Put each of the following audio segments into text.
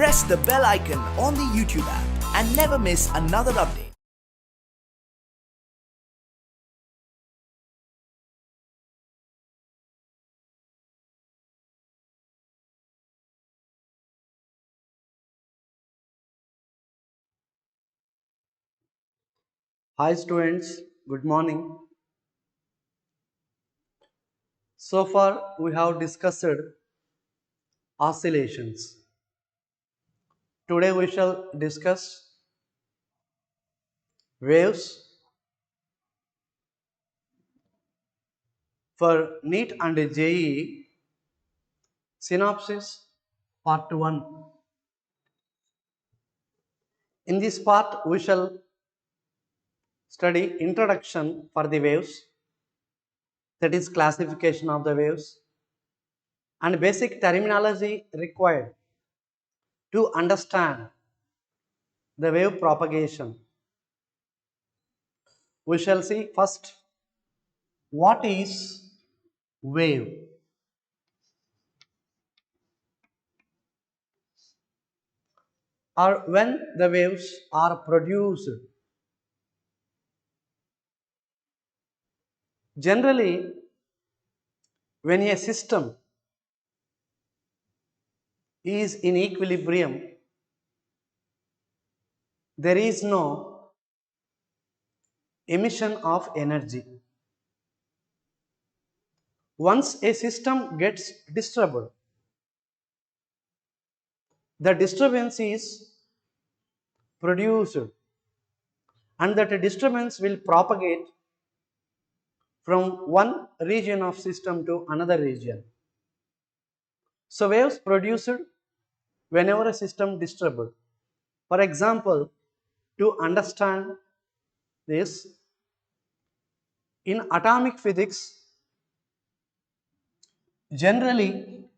press the bell icon on the YouTube app and never miss another update. Hi students, good morning. So far we have discussed oscillations. Today we shall discuss waves. For NEET and JEE synopsis part 1. In this part we shall study introduction for the waves, that is classification of the waves, and basic terminology required to understand the wave propagation. We shall see first what is wave. Or when the waves are produced. Generally, when a system is in equilibrium, there is no emission of energy. Once a system gets disturbed, the disturbance is produced and that disturbance will propagate from one region of system to another region. So waves produced whenever a system disturbed. For example, to understand this, in atomic physics, generally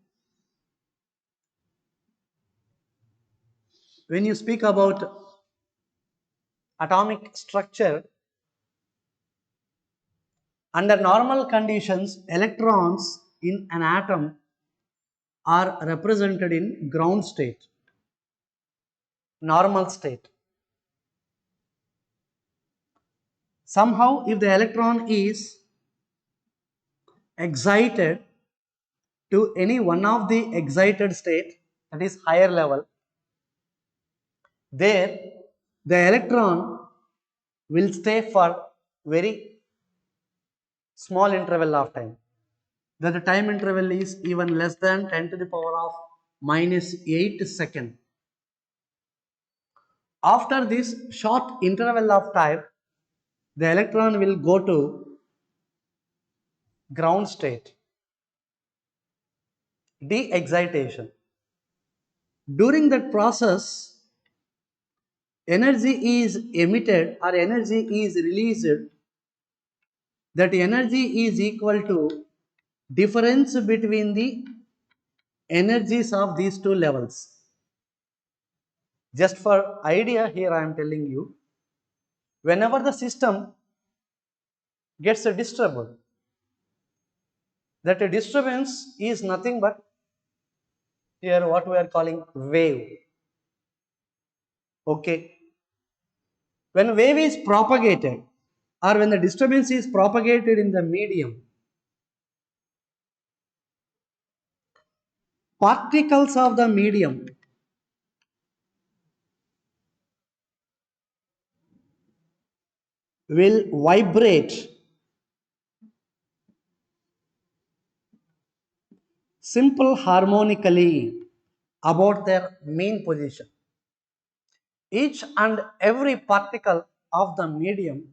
when you speak about atomic structure, under normal conditions, electrons in an atom are represented in ground state, normal state. Somehow, if the electron is excited to any one of the excited state, that is higher level, there the electron will stay for very small interval of time. That the time interval is even less than 10 to the power of minus 8 second. After this short interval of time, the electron will go to ground state, de-excitation. During that process, energy is emitted or energy is released. That energy is equal to difference between the energies of these two levels. Just for idea here I am telling you, whenever the system gets disturbed, that a disturbance is nothing but here what we are calling wave. Okay. When wave is propagated or when the disturbance is propagated in the medium, particles of the medium will vibrate simple harmonically about their mean position. Each and every particle of the medium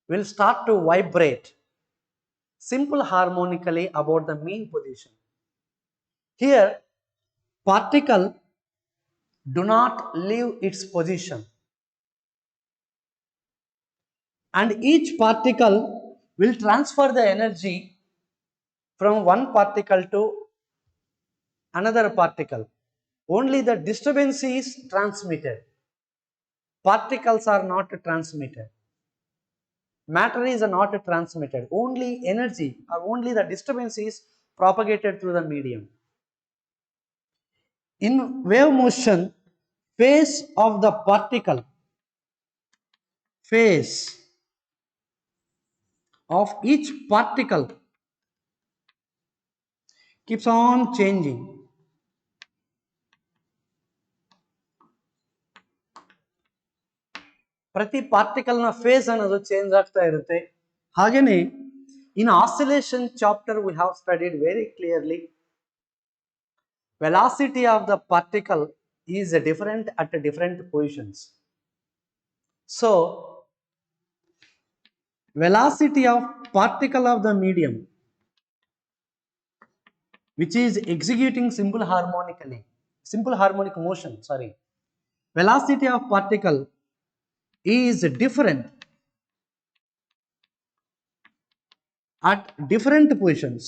will start to vibrate simple harmonically about the mean position. Here, particle do not leave its position, and each particle will transfer the energy from one particle to another particle. Only the disturbance is transmitted. Particles are not transmitted. Matter is not transmitted. Only energy or only the disturbance is propagated through the medium. In wave motion, phase of the particle, phase of each particle keeps on changing. ಪ್ರತಿ ಪಾರ್ಟಿಕಲ್ನ face ಅನ್ನೋದು change ಆಗ್ತಾ ಇರುತ್ತೆ. ಹಾಗೇನೆ in oscillation chapter we have studied very clearly velocity of the particle is different at different positions. So velocity of particle of the medium which is executing simple harmonic motion, velocity of particle is different at different positions.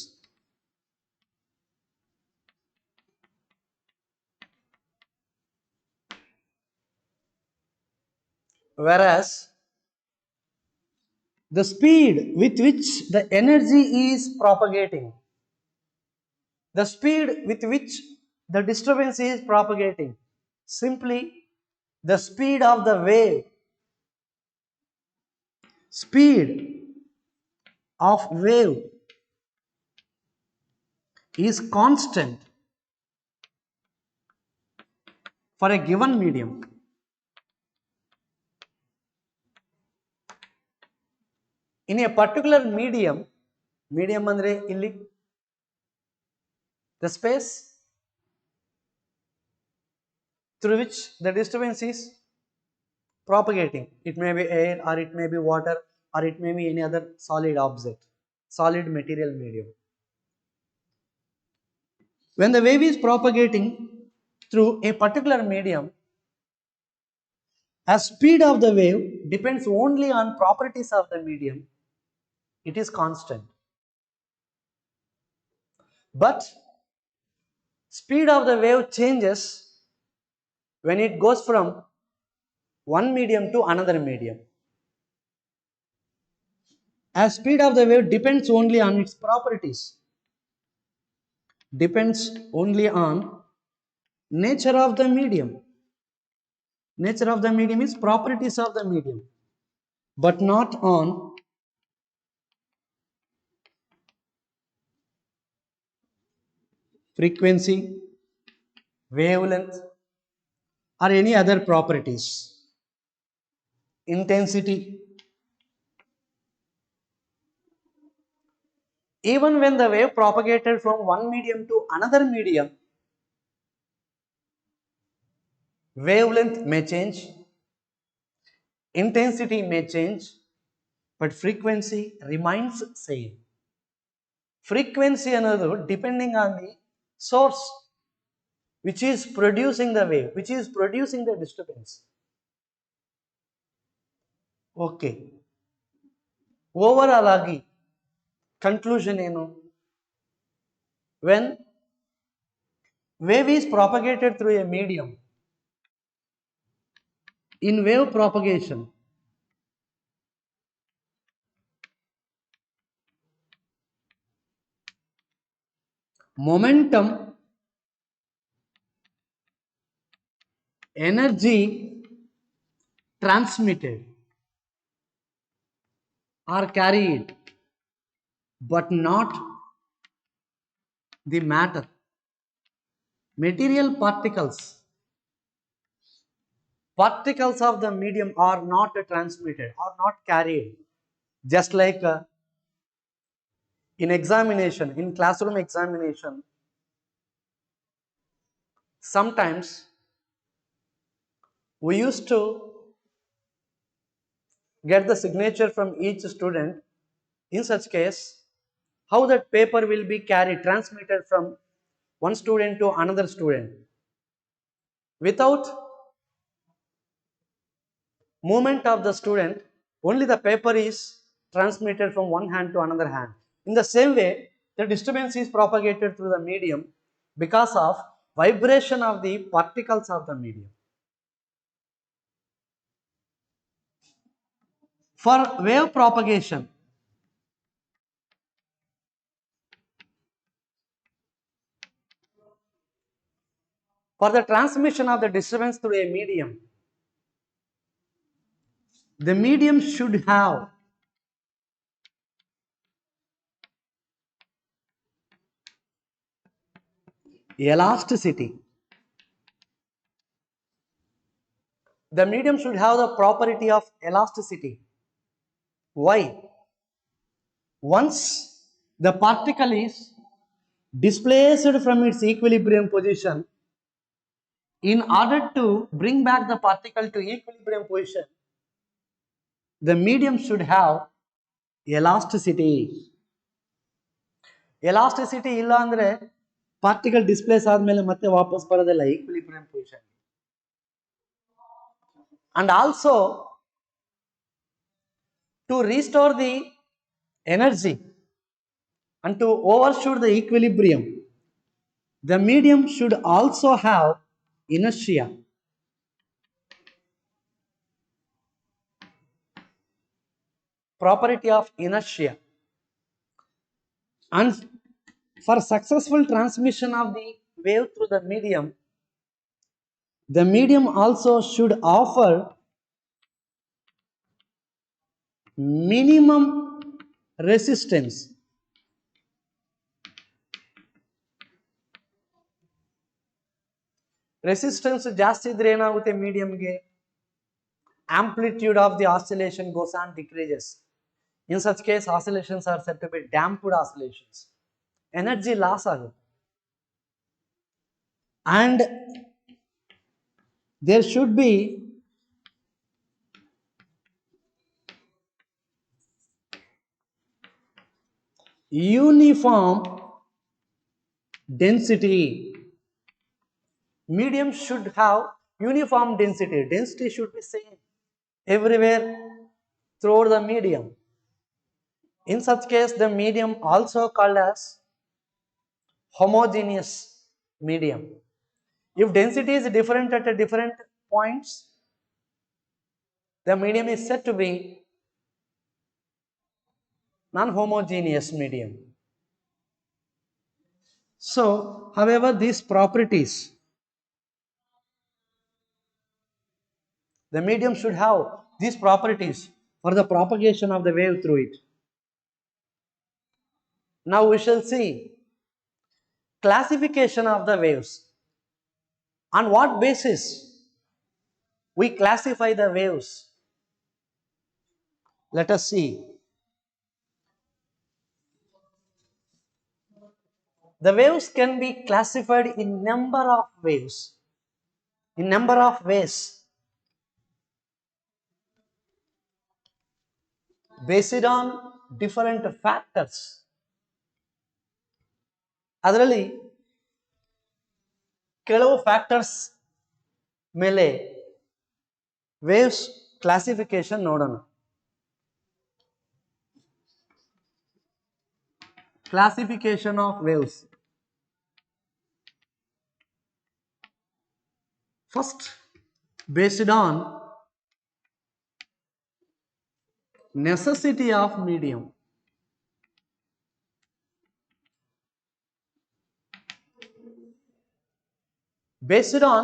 Whereas the speed with which the energy is propagating, the speed with which the disturbance is propagating, simply the speed of the wave, speed of wave is constant for a given medium. In a particular medium andre illi the space through which the disturbance is propagating, it may be air or it may be water or it may be any other solid object, solid material medium. When the wave is propagating through a particular medium, as speed of the wave depends only on properties of the medium, it is constant. But speed of the wave changes when it goes from one medium to another medium. As speed of the wave depends only on its properties, depends only on nature of the medium. Nature of the medium is properties of the medium, but not on frequency, wavelength, or any other properties, intensity. Even when the wave propagated from one medium to another medium, wavelength may change, intensity may change, but frequency remains same. Frequency another depending on the source which is producing the wave, which is producing the disturbance. Okay, overall agi conclusion eno, when wave is propagated through a medium, in wave propagation momentum, energy transmitted or carried, but not the matter. Material particles of the medium are not transmitted or not carried. Just like in examination, in classroom examination, sometimes we used to get the signature from each student. In such case, how that paper will be carried, transmitted from one student to another student without movement of the student, only the paper is transmitted from one hand to another hand. In the same way, the disturbance is propagated through the medium because of vibration of the particles of the medium. For wave propagation, For the transmission of the disturbance through a medium, the medium should have elasticity. The medium should have the property of elasticity. Why? Once the particle is displaced from its equilibrium position, in order to bring back the particle to equilibrium position, the medium should have elasticity. Elasticity ಇಲ್ಲ ಅಂದ್ರೆ particle displays ಆದ್ಮೇಲೆ ಮತ್ತೆ ವಾಪಸ್ ಬರೋದಿಲ್ಲ equilibrium position. And also to restore the energy and to overshoot the equilibrium, the medium should also have inertia. Property of inertia. And for successful transmission of the wave through the medium also should offer minimum resistance. Resistance ಜಾಸ್ತಿ ಇದ್ರೆ ಏನಾಗುತ್ತೆ ಮೀಡಿಯಂಗೆ, amplitude of the oscillation goes on decreases. In such case, oscillations are said to be damped oscillations. Energy loss ಆಗುತ್ತೆ. And there should be uniform density. Medium should have uniform density. Density should be same everywhere throughout the medium. In such case, the medium also called as homogeneous medium. If density is different at different points, the medium is said to be non-homogeneous medium. So, however, these properties, the medium should have these properties for the propagation of the wave through it. Now we shall see classification of the waves. On what basis we classify the waves? Let us see. The waves can be classified in number of waves, in number of ways, based on different factors. ಅದರಲ್ಲಿ ಕೆಲವು factors ಮೇಲೆ waves classification ನೋಡೋಣ. Classification of waves. First, based on necessity of medium. Based on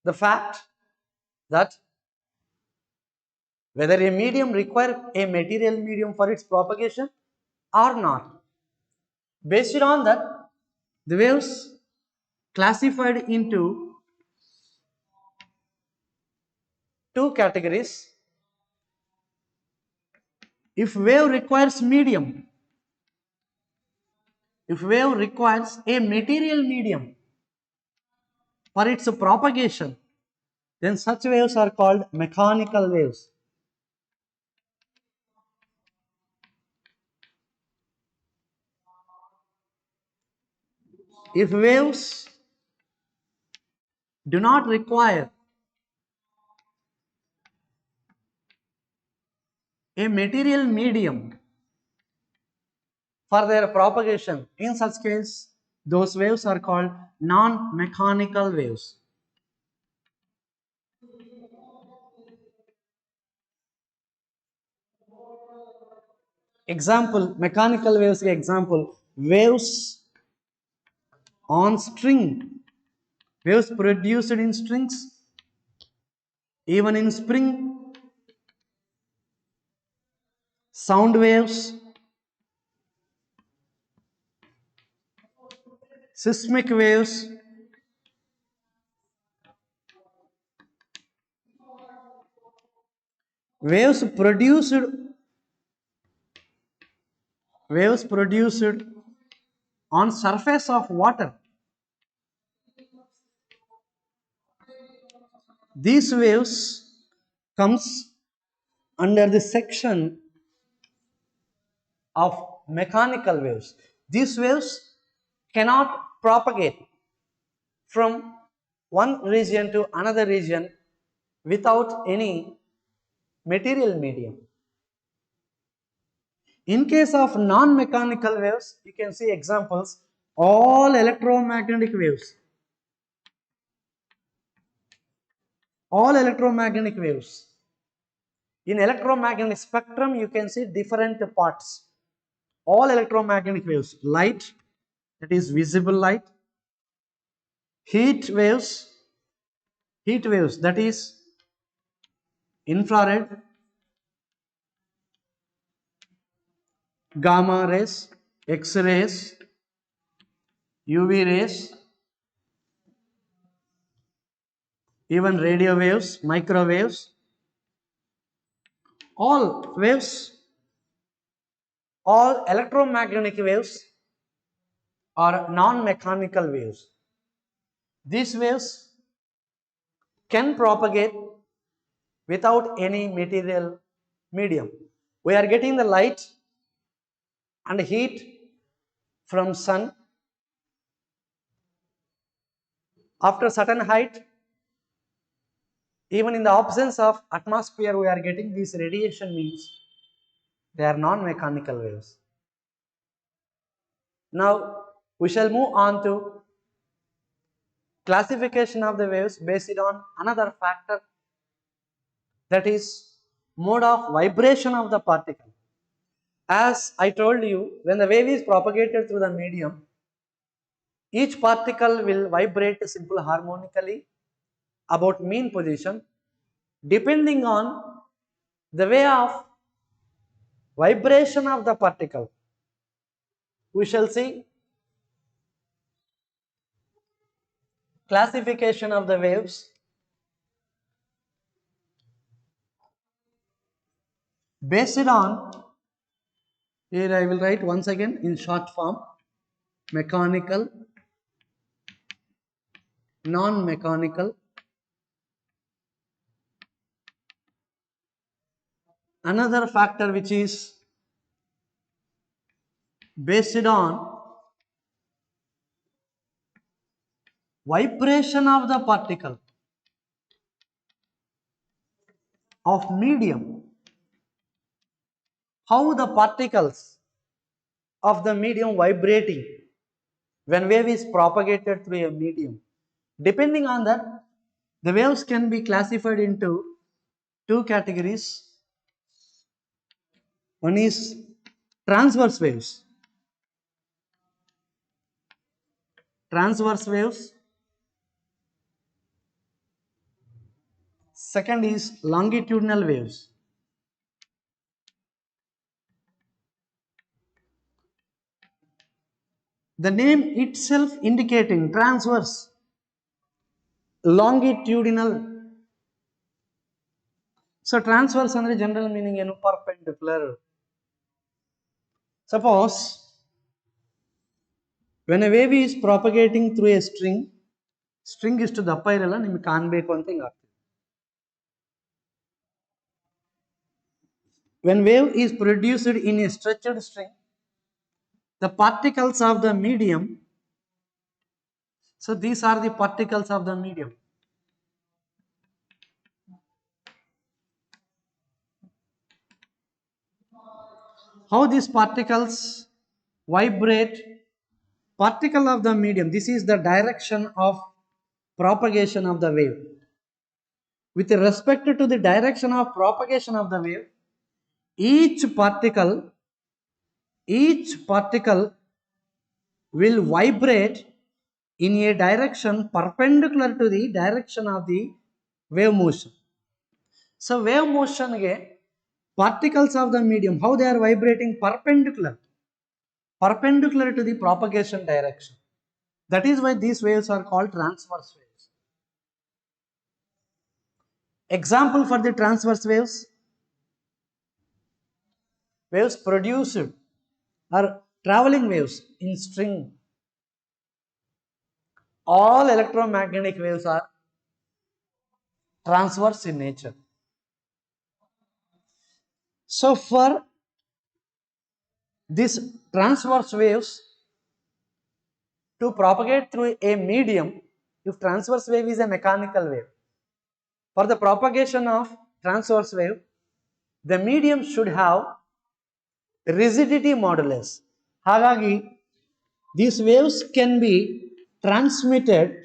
the fact that whether a medium requires a material medium for its propagation or not. Based on that, the waves classified into two categories. If wave requires medium, if wave requires a material medium for its propagation, then such waves are called mechanical waves. If waves do not require a material medium for their propagation, in such case, those waves are called non-mechanical waves. Example, mechanical waves example, waves on string, waves produced in strings, even in spring, sound waves, seismic waves, waves produced on surface of water. These waves comes under the section of mechanical waves. These waves cannot propagate from one region to another region without any material medium. In case of non-mechanical waves, you can see examples, all electromagnetic waves. All electromagnetic waves. In electromagnetic spectrum, you can see different parts. All electromagnetic waves, light, that is visible light, heat waves, that is infrared, gamma rays, X-rays, UV rays, even radio waves, microwaves, all waves, all electromagnetic waves are non-mechanical waves. These waves can propagate without any material medium. We are getting the light and heat from sun. After certain height, even in the absence of atmosphere, we are getting this radiation, means they are non-mechanical waves. Now we shall move on to classification of the waves based on another factor, that is mode of vibration of the particle. As I told you, when the wave is propagated through the medium, each particle will vibrate simple harmonically about mean position depending on the way of vibration of the particle. We shall see classification of the waves based on, here I will write once again in short form, mechanical, non-mechanical, another factor which is based on vibration of the particle of medium, how the particles of the medium vibrating when wave is propagated through a medium. Depending on that, the waves can be classified into two categories. One is transverse waves. Second is longitudinal waves. The name itself indicating transverse, longitudinal. So transverse andre general meaning ಏನು perpendicular. Suppose when a wave is propagating through a string ಇಷ್ಟು ದಪ್ಪ ಇರಲ್ಲ, ನಿಮಗೆ ಕಾಣಬೇಕು ಅಂತ ಹಿಂಗೆ ಆಗ್ತದೆ. When wave is produced in a stretched string, the particles of the medium, so these are the particles of the medium. How these particles vibrate, particle of the medium, this is the direction of propagation of the wave. With respect to the direction of propagation of the wave, each particle will vibrate in a direction perpendicular to the direction of the wave motion. So wave motion ge particles of the medium, how they are vibrating perpendicular to the propagation direction. That is why these waves are called transverse waves. Example for the transverse waves: waves produced are traveling waves in string. All electromagnetic waves are transverse in nature. So for these transverse waves to propagate through a medium, if transverse wave is a mechanical wave, for the propagation of transverse wave, the medium should have rigidity modulus. Hagagi, these waves can be transmitted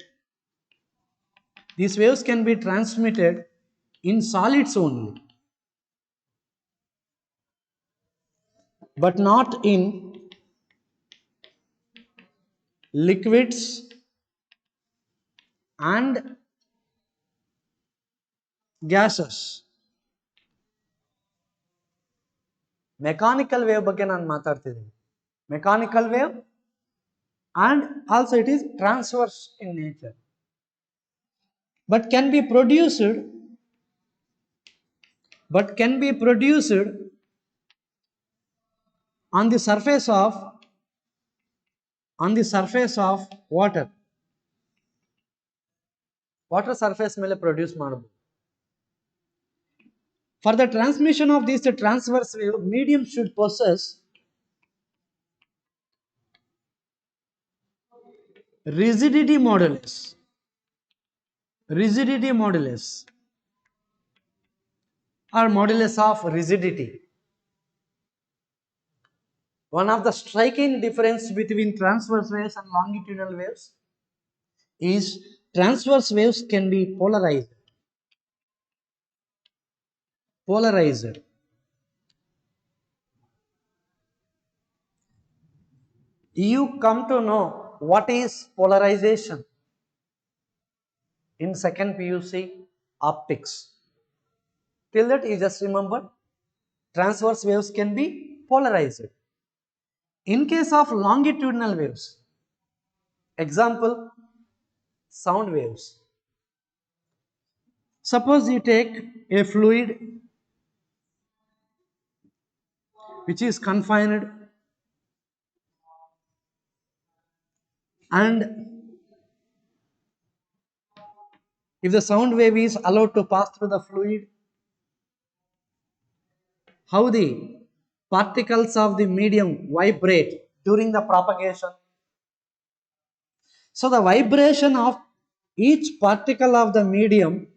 in solids only, but not in liquids and gases. Mechanical wave ಬಗ್ಗೆ ನಾನು ಮಾತಾಡ್ತಿದ್ದೀನಿ. Mechanical wave and also it is transverse in nature, but can be produced on the surface of water surface ಮೇಲೆ produce ಮಾಡಬಹುದು. For the transmission of this transverse wave, medium should possess rigidity modulus or modulus of rigidity. One of the striking difference between transverse waves and longitudinal waves is transverse waves can be polarized. You come to know what is polarization in second PUC optics. Till that you just remember transverse waves can be polarized. In case of longitudinal waves, example, sound waves. Suppose you take a fluid which is confined and if the sound wave is allowed to pass through the fluid, how the particles of the medium vibrate during the propagation. So the vibration of each particle of the medium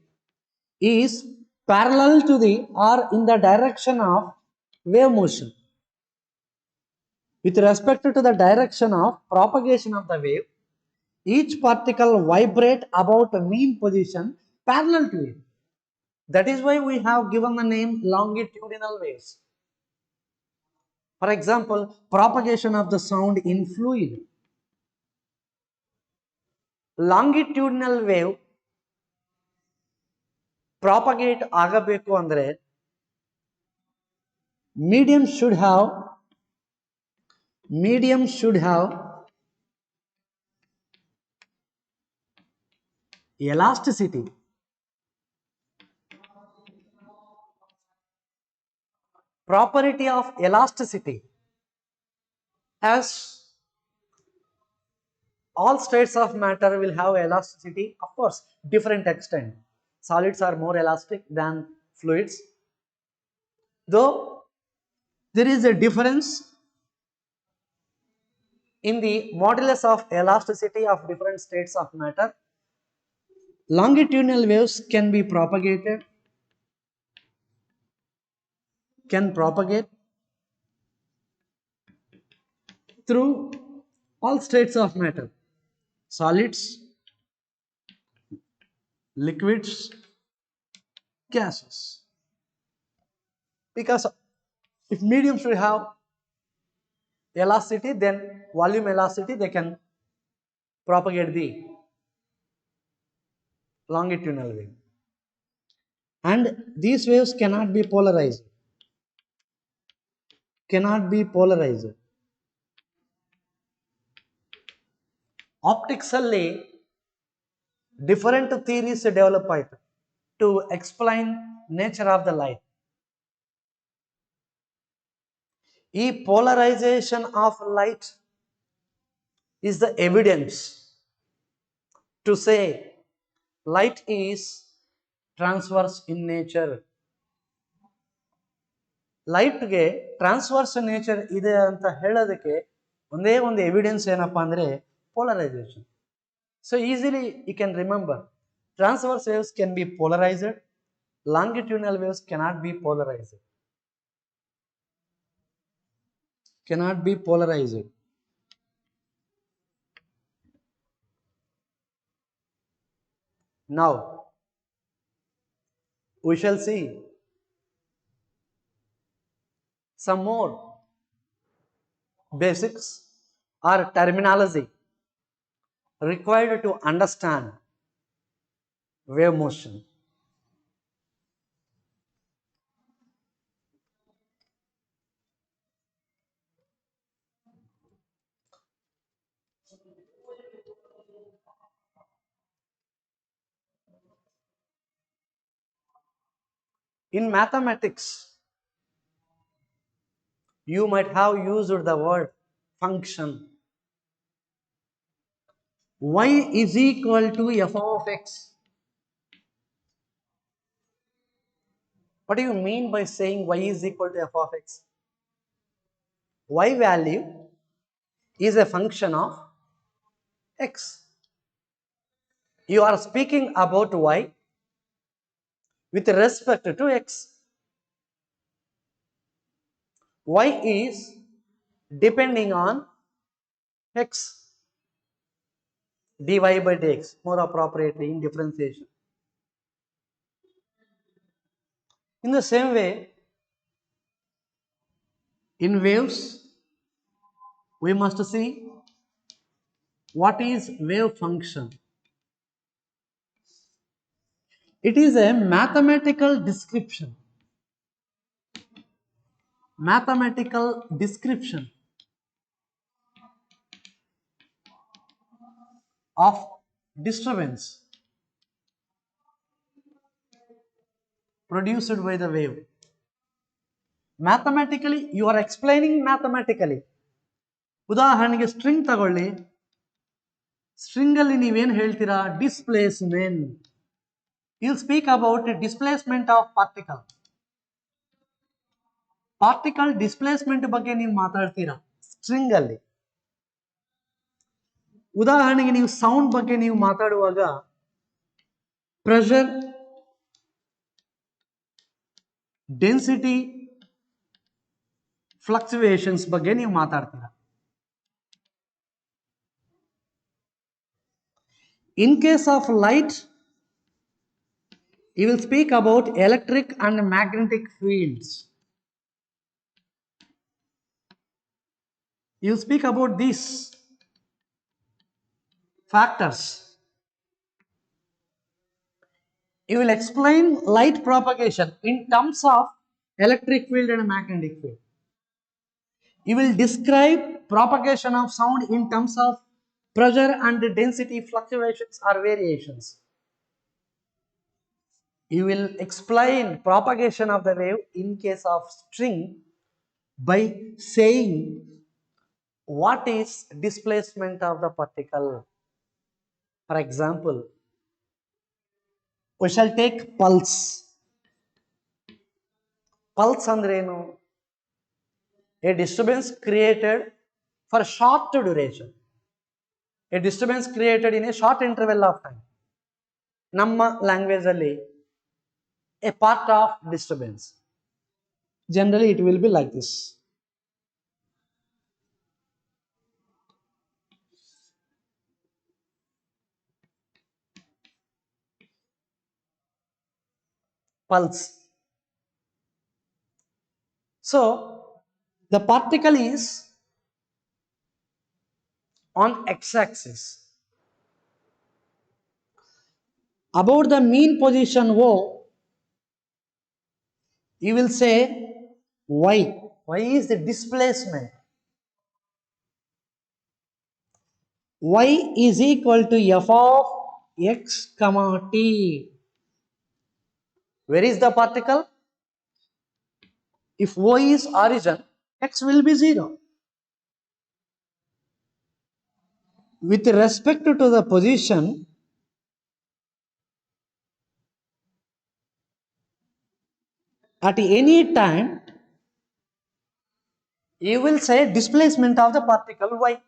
is parallel to the or in the direction of wave motion. With respect to the direction of propagation of the wave, each particle vibrate about a mean position parallel to it. That is why we have given the name longitudinal waves. For example, propagation of the sound in fluid. Longitudinal wave propagate ಆಗಬೇಕು ಅಂದ್ರೆ medium should have elasticity. Property of elasticity, as all states of matter will have elasticity, of course, different extent. Solids are more elastic than fluids, though there is a difference in the modulus of elasticity of different states of matter. Longitudinal waves can propagate through all states of matter: solids, liquids, gases. Because if medium should have elasticity, then volume elasticity, they can propagate the longitudinal wave. And these waves cannot be polarized. Cannot be polarized. Optics ಅಲ್ಲಿ different theories develop ಆಯಿತು to explain nature of the light. ಈ polarization of light is the evidence to say light is transverse in nature. ಲೈಟ್ಗೆ transverse nature ಇದೆ ಅಂತ ಹೇಳೋದಕ್ಕೆ ಒಂದೇ ಒಂದು evidence ಏನಪ್ಪಾ ಅಂದರೆ polarization. So easily you can remember transverse waves can be polarized, longitudinal waves cannot be polarized. Cannot be polarized. Now we shall see some more basics or terminology required to understand wave motion. In mathematics, you might have used the word function. Y is equal to f of x. What do you mean by saying y is equal to f of x? Y value is a function of x. You are speaking about y with respect to x. Y is depending on x, dy by dx, more appropriately in differentiation. In the same way, in waves, we must see what is wave function. It is a mathematical description. Mathematical description of disturbance produced by the wave. Mathematically, you are explaining mathematically. ಉದಾಹರಣೆಗೆ string ತಗೊಳ್ಳಿ, string ಅಲ್ಲಿ ನೀವೇನು ಹೇಳ್ತೀರಾ? Displacement. You speak about displacement of particle. Particle displacement ಬಗ್ಗೆ ನೀವು ಮಾತಾಡ್ತೀರಾ string ಅಲ್ಲಿ. ಉದಾಹರಣೆಗೆ ನೀವು ಸೌಂಡ್ ಬಗ್ಗೆ ನೀವು ಮಾತಾಡುವಾಗ ಪ್ರೆಷರ್, ಡೆನ್ಸಿಟಿ, ಫ್ಲಕ್ಚುಯೇಷನ್ಸ್ ಬಗ್ಗೆ ನೀವು ಮಾತಾಡ್ತೀರಾ. In case of light, you will speak about electric and magnetic fields. You will speak about these factors. You will explain light propagation in terms of electric field and magnetic field. You will describe propagation of sound in terms of pressure and density fluctuations or variations. You will explain propagation of the wave in case of string by saying what is displacement of the particle. For example, we shall take pulse. Pulse andrenu? A disturbance created for short duration. A disturbance created in a short interval of time. Namma language alli a part of disturbance. Generally it will be like this. Pulse. So the particle is on x-axis. About the mean position O, you will say y. Y is the displacement. Y is equal to f of x comma t. Where is the particle? If O is origin, x will be 0. With respect to the position, at any time, you will say displacement of the particle y.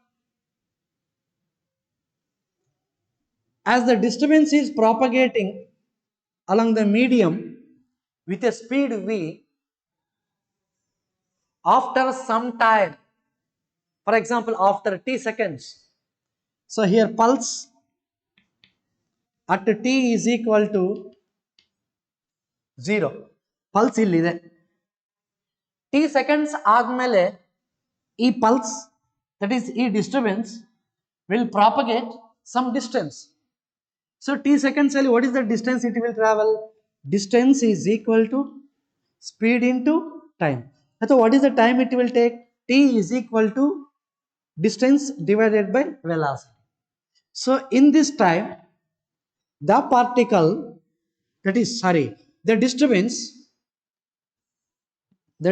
As the disturbance is propagating along the medium with a speed v, after some time, for example, after t seconds, so here pulse at t is equal to 0. Pulse illiದೆ. t seconds ಆದ್ಮೇಲೆ ಈ pulse, that is ಈ disturbance, will propagate some distance. So t seconds ಅಲ್ಲಿ what is the distance it will travel? Distance is equal to speed into time. So what is the time it will take? T is equal to distance divided by velocity. So in this time, the particle, that is the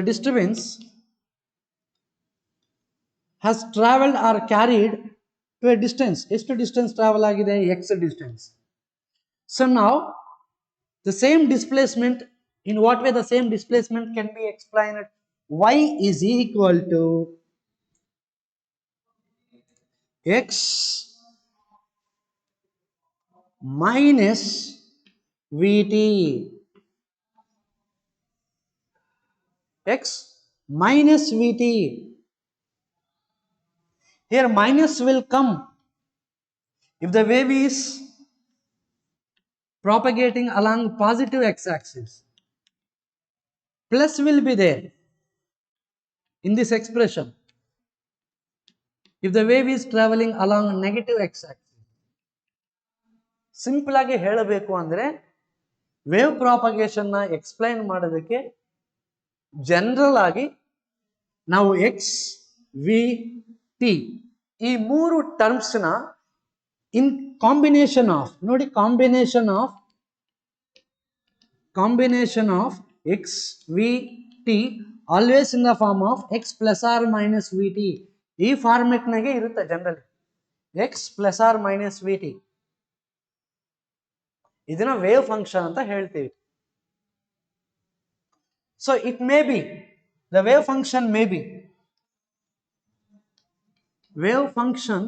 disturbance has traveled or carried to a distance. ಎಷ್ಟು distance travel ಆಗಿದೆ? X distance. So now the same displacement, in what way the same displacement can be explained? Y is equal to x minus Vt. X minus Vt. Here minus will come if the wave is propagating along positive x-axis. Plus will be there in this expression if the wave is traveling along negative x-axis. Simple ಆಗಿ ಹೇಳಬೇಕು ಅಂದ್ರೆ wave propagation ನ explain ಮಾಡೋದಕ್ಕೆ general ಆಗಿ ನಾವು x v t ಈ ಮೂರು terms ನ ಇನ್ ಕಾಂಬಿನೇಷನ್ ಆಫ್, ನೋಡಿ, combination of x v t always in the form of x plus r minus v t. ಈ ಫಾರ್ಮೆಟ್ ನಾಗೆ ಇರುತ್ತೆ generally, x plus r minus v t. ಇದನ್ನ wave function ಅಂತ ಹೇಳ್ತೀವಿ. So it may be, the wave function may be, wave function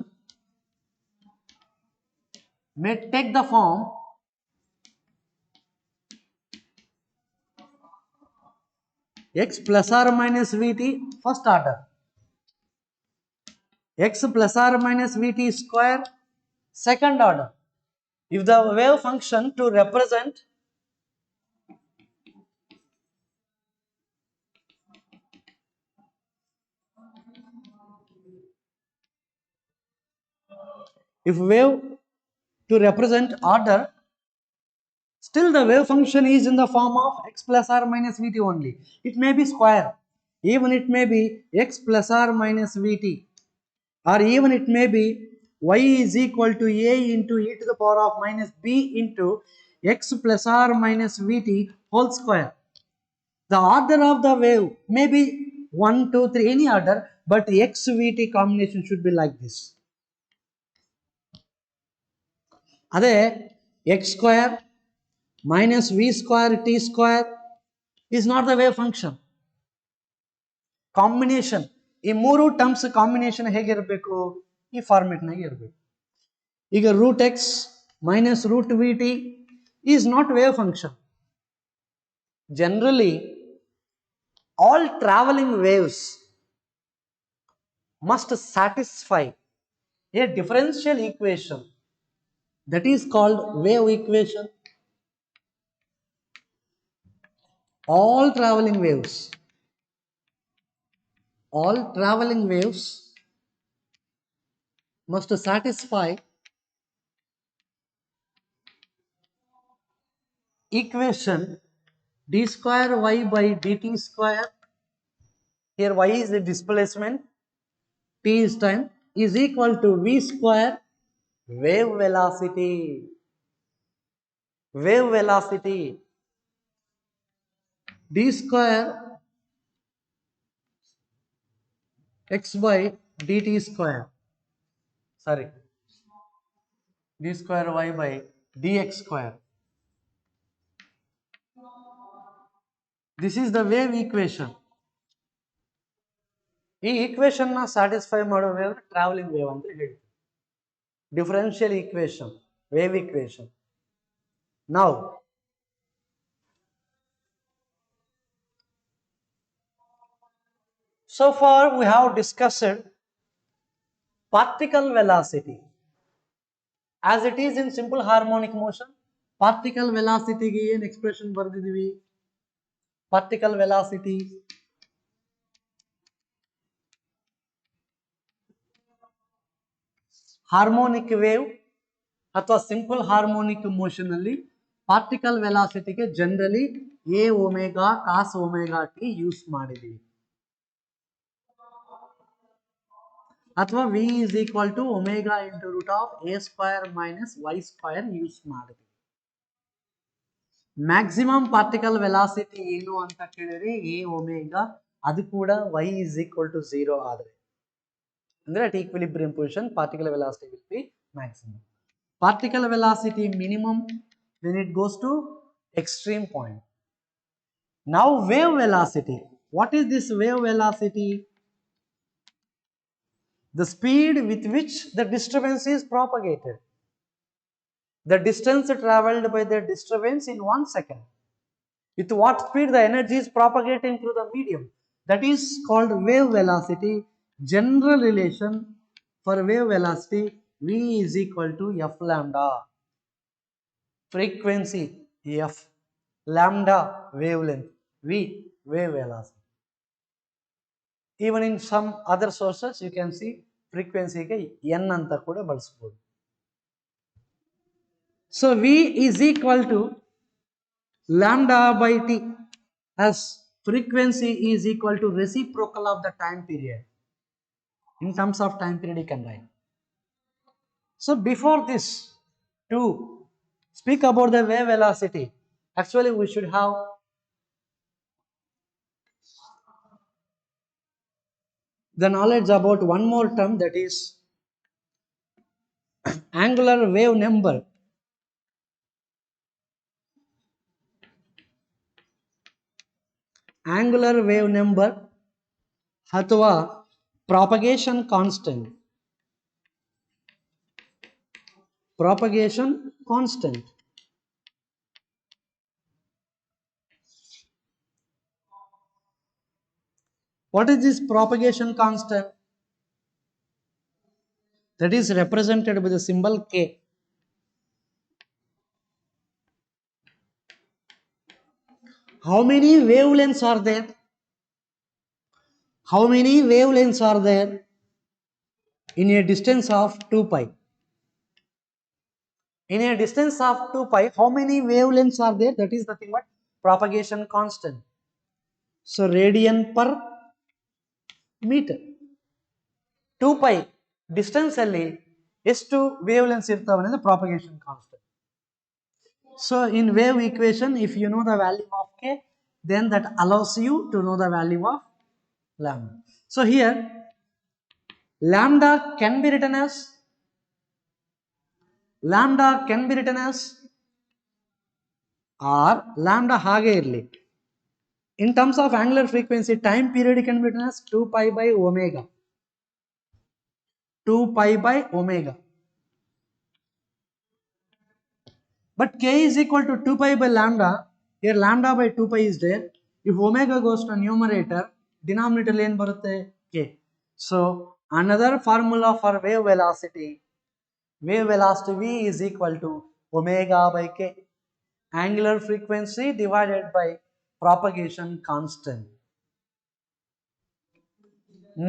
may take the form x plus or minus Vt first order, x plus or minus Vt square second order. If the wave function to represent order, still the wave function is in the form of x plus or minus Vt only. It may be square, even it may be x plus or minus Vt, or even it may be y is equal to a into e to the power of minus b into x plus or minus Vt whole square. The order of the wave may be 1, 2, 3, any order, but x Vt combination should be like this. ಅದೇ x square minus v square t square is not the wave function. Combination, ಈ ಮೂರು terms combination ಹೇಗಿರಬೇಕು? ಈ format ನಾಗೆ ಇರಬೇಕು. ಈಗ root x minus root v t is not wave function. Generally all traveling waves must satisfy a differential equation that is called wave equation. All traveling waves must satisfy equation d square y by dt square, here y is the displacement, t is time, is equal to v square wave velocity. Wave velocity d square x by dt square, sorry, d square y by dx square. This is the wave equation. ಈ equation ನ satisfy ಮಾಡೋ wave travelling wave ಅಂತ ಹೇಳ್ತೀವಿ. Differential equation, wave equation. Now so far we have discussed particle velocity as it is in simple harmonic motion. Particle velocity ಗೆ ಏನು expression ಬರೆದಿದ್ದೀವಿ? Particle velocity harmonic wave ಅಥವಾ simple harmonic motion ಅಲ್ಲಿ particle ವೆಲಾಸಿಟಿಗೆ generally a omega cos omega t use ಮಾಡಿದೀವಿ, ಅಥವಾ v is equal to omega into root of a square minus y square use ಮಾಡಿದೀವಿ. Maximum particle velocity ಏನು ಅಂತ ಕೇಳಿದ್ರೆ A omega, ಅದು ಕೂಡ ವೈ ಇಸ್ ಈಕ್ವಲ್ ಟು 0 ಆದರೆ, ಅಂದ್ರೆ at equilibrium position particle velocity will be maximum. Particle velocity minimum when it goes to extreme point. Now wave velocity. What is this wave velocity? The speed with which the disturbance is propagated. The distance traveled by the disturbance in 1 second. With what speed the energy is propagating through the medium. That is called wave velocity. General relation for wave velocity, v is equal to f lambda. Frequency f, lambda wavelength, v wave velocity. Even in some other sources you can see frequency ke n anta kuda balsbodu. So v is equal to lambda by t, as frequency is equal to reciprocal of the time period. In terms of time period you can write. So before this, to speak about the wave velocity, actually we should have the knowledge about one more term, that is angular wave number. Angular wave number ಅಥವಾ propagation constant. Propagation constant. What is this propagation constant? That is represented by the symbol k. How many wavelengths are there? How many wavelengths are there in a distance of 2 pi? In a distance of 2 pi, how many wavelengths are there? That is nothing but propagation constant. So radian per meter. 2 pi distance alli ಎಷ್ಟು wavelengths ಇರ್ತಾವೆ ಅಂದ್ರೆ propagation constant. So in wave equation, if you know the value of k, then that allows you to know the value of lambda. So here lambda can be written as or lambda ಹಾಗೆ ಇರಲಿ. In terms of angular frequency, time period can be written as 2 pi by omega. 2 pi by omega. But k is equal to 2 pi by lambda. Here lambda by 2 pi is there. If omega goes to numerator, denominator ಏನು ಬರುತ್ತೆ? K. So another formula for wave velocity. Wave velocity v is equal to omega by k. Angular frequency divided by propagation constant.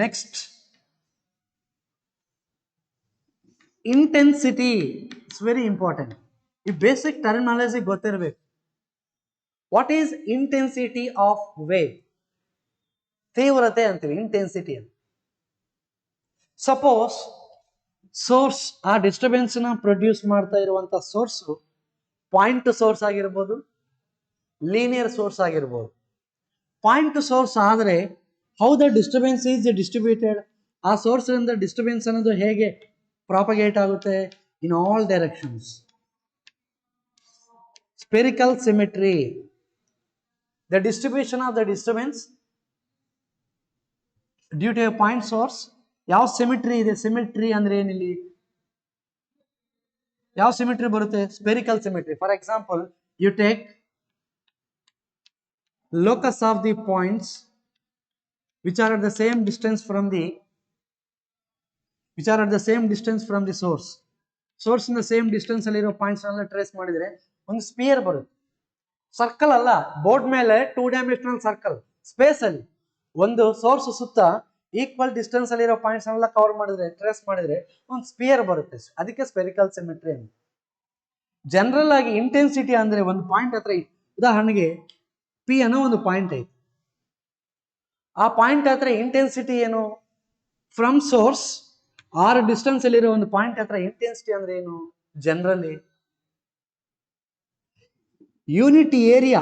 Next, intensity. It's very important. ಈ basic terminology ಗೊತ್ತಿರಬೇಕು. What is intensity of wave? ತೀವ್ರತೆ ಅಂತೀವಿ intensity ಅಂತ. Suppose source, ಆ disturbance ನ produce ಮಾಡ್ತಾ ಇರುವಂತ source point to source ಆಗಿರ್ಬೋದು, ಲೀನಿಯರ್ ಸೋರ್ಸ್ ಆಗಿರ್ಬೋದು. ಪಾಯಿಂಟ್ ಟು ಸೋರ್ಸ್ ಆದರೆ how the disturbance is distributed, ಆ ಸೋರ್ಸ್ ಇಂದ ಡಿಸ್ಟರ್ಬೆನ್ಸ್ ಅನ್ನೋದು ಹೇಗೆ ಪ್ರಾಪಗೇಟ್ ಆಗುತ್ತೆ? In all directions. Spherical symmetry, the distribution of the disturbance due to a point source. ಯಾವ symmetry ಇದೆ? ಸಿಮಿಟ್ರಿ ಅಂದ್ರೆ ಏನಿಲ್ಲಿ? ಯಾವ ಸಿಮಿಟ್ರಿ ಬರುತ್ತೆ? Spherical symmetry. For example, you take locus of the points which are at the same distance from the source. Source in the same distance ಅಲ್ಲಿ ಇರೋ points ಎಲ್ಲ trace ಮಾಡಿದ್ರೆ ಒಂದು ಸ್ಪಿಯರ್ ಬರುತ್ತೆ. ಸರ್ಕಲ್ ಅಲ್ಲ, ಬೋರ್ಡ್ ಮೇಲೆ 2 ಡೈಮೆನ್ಷನಲ್ ಸರ್ಕಲ್ ಸ್ಪೇಸ್ ಅಲ್ಲಿ ಒಂದು ಸೋರ್ಸ್ ಸುತ್ತ ಈಕ್ವಲ್ ಡಿಸ್ಟೆನ್ಸ್ ಅಲ್ಲಿ ಇರೋ ಪಾಯಿಂಟ್ಸ್ ಎಲ್ಲ ಕವರ್ ಮಾಡಿದ್ರೆ, ಟ್ರೇಸ್ ಮಾಡಿದ್ರೆ ಒಂದು ಸ್ಪಿಯರ್ ಬರುತ್ತೆ. ಅದಕ್ಕೆ ಸ್ಪೆರಿಕಲ್ ಸಿಮೆಟ್ರಿ ಅಂತ. ಜನರಲ್ ಆಗಿ ಇಂಟೆನ್ಸಿಟಿ ಅಂದ್ರೆ ಒಂದು ಪಾಯಿಂಟ್ ಹತ್ರ, ಉದಾಹರಣೆಗೆ ಪಿ ಅನ್ನೋ ಒಂದು ಪಾಯಿಂಟ್ ಐತೆ, ಆ ಪಾಯಿಂಟ್ ಹತ್ರ ಇಂಟೆನ್ಸಿಟಿ ಏನು? ಫ್ರಮ್ ಸೋರ್ಸ್ ಆರ್ ಡಿಸ್ಟೆನ್ಸ್ ಅಲ್ಲಿರೋ ಒಂದು ಪಾಯಿಂಟ್ ಹತ್ರ ಇಂಟೆನ್ಸಿಟಿ ಅಂದ್ರೆ ಏನು? Generally unit area.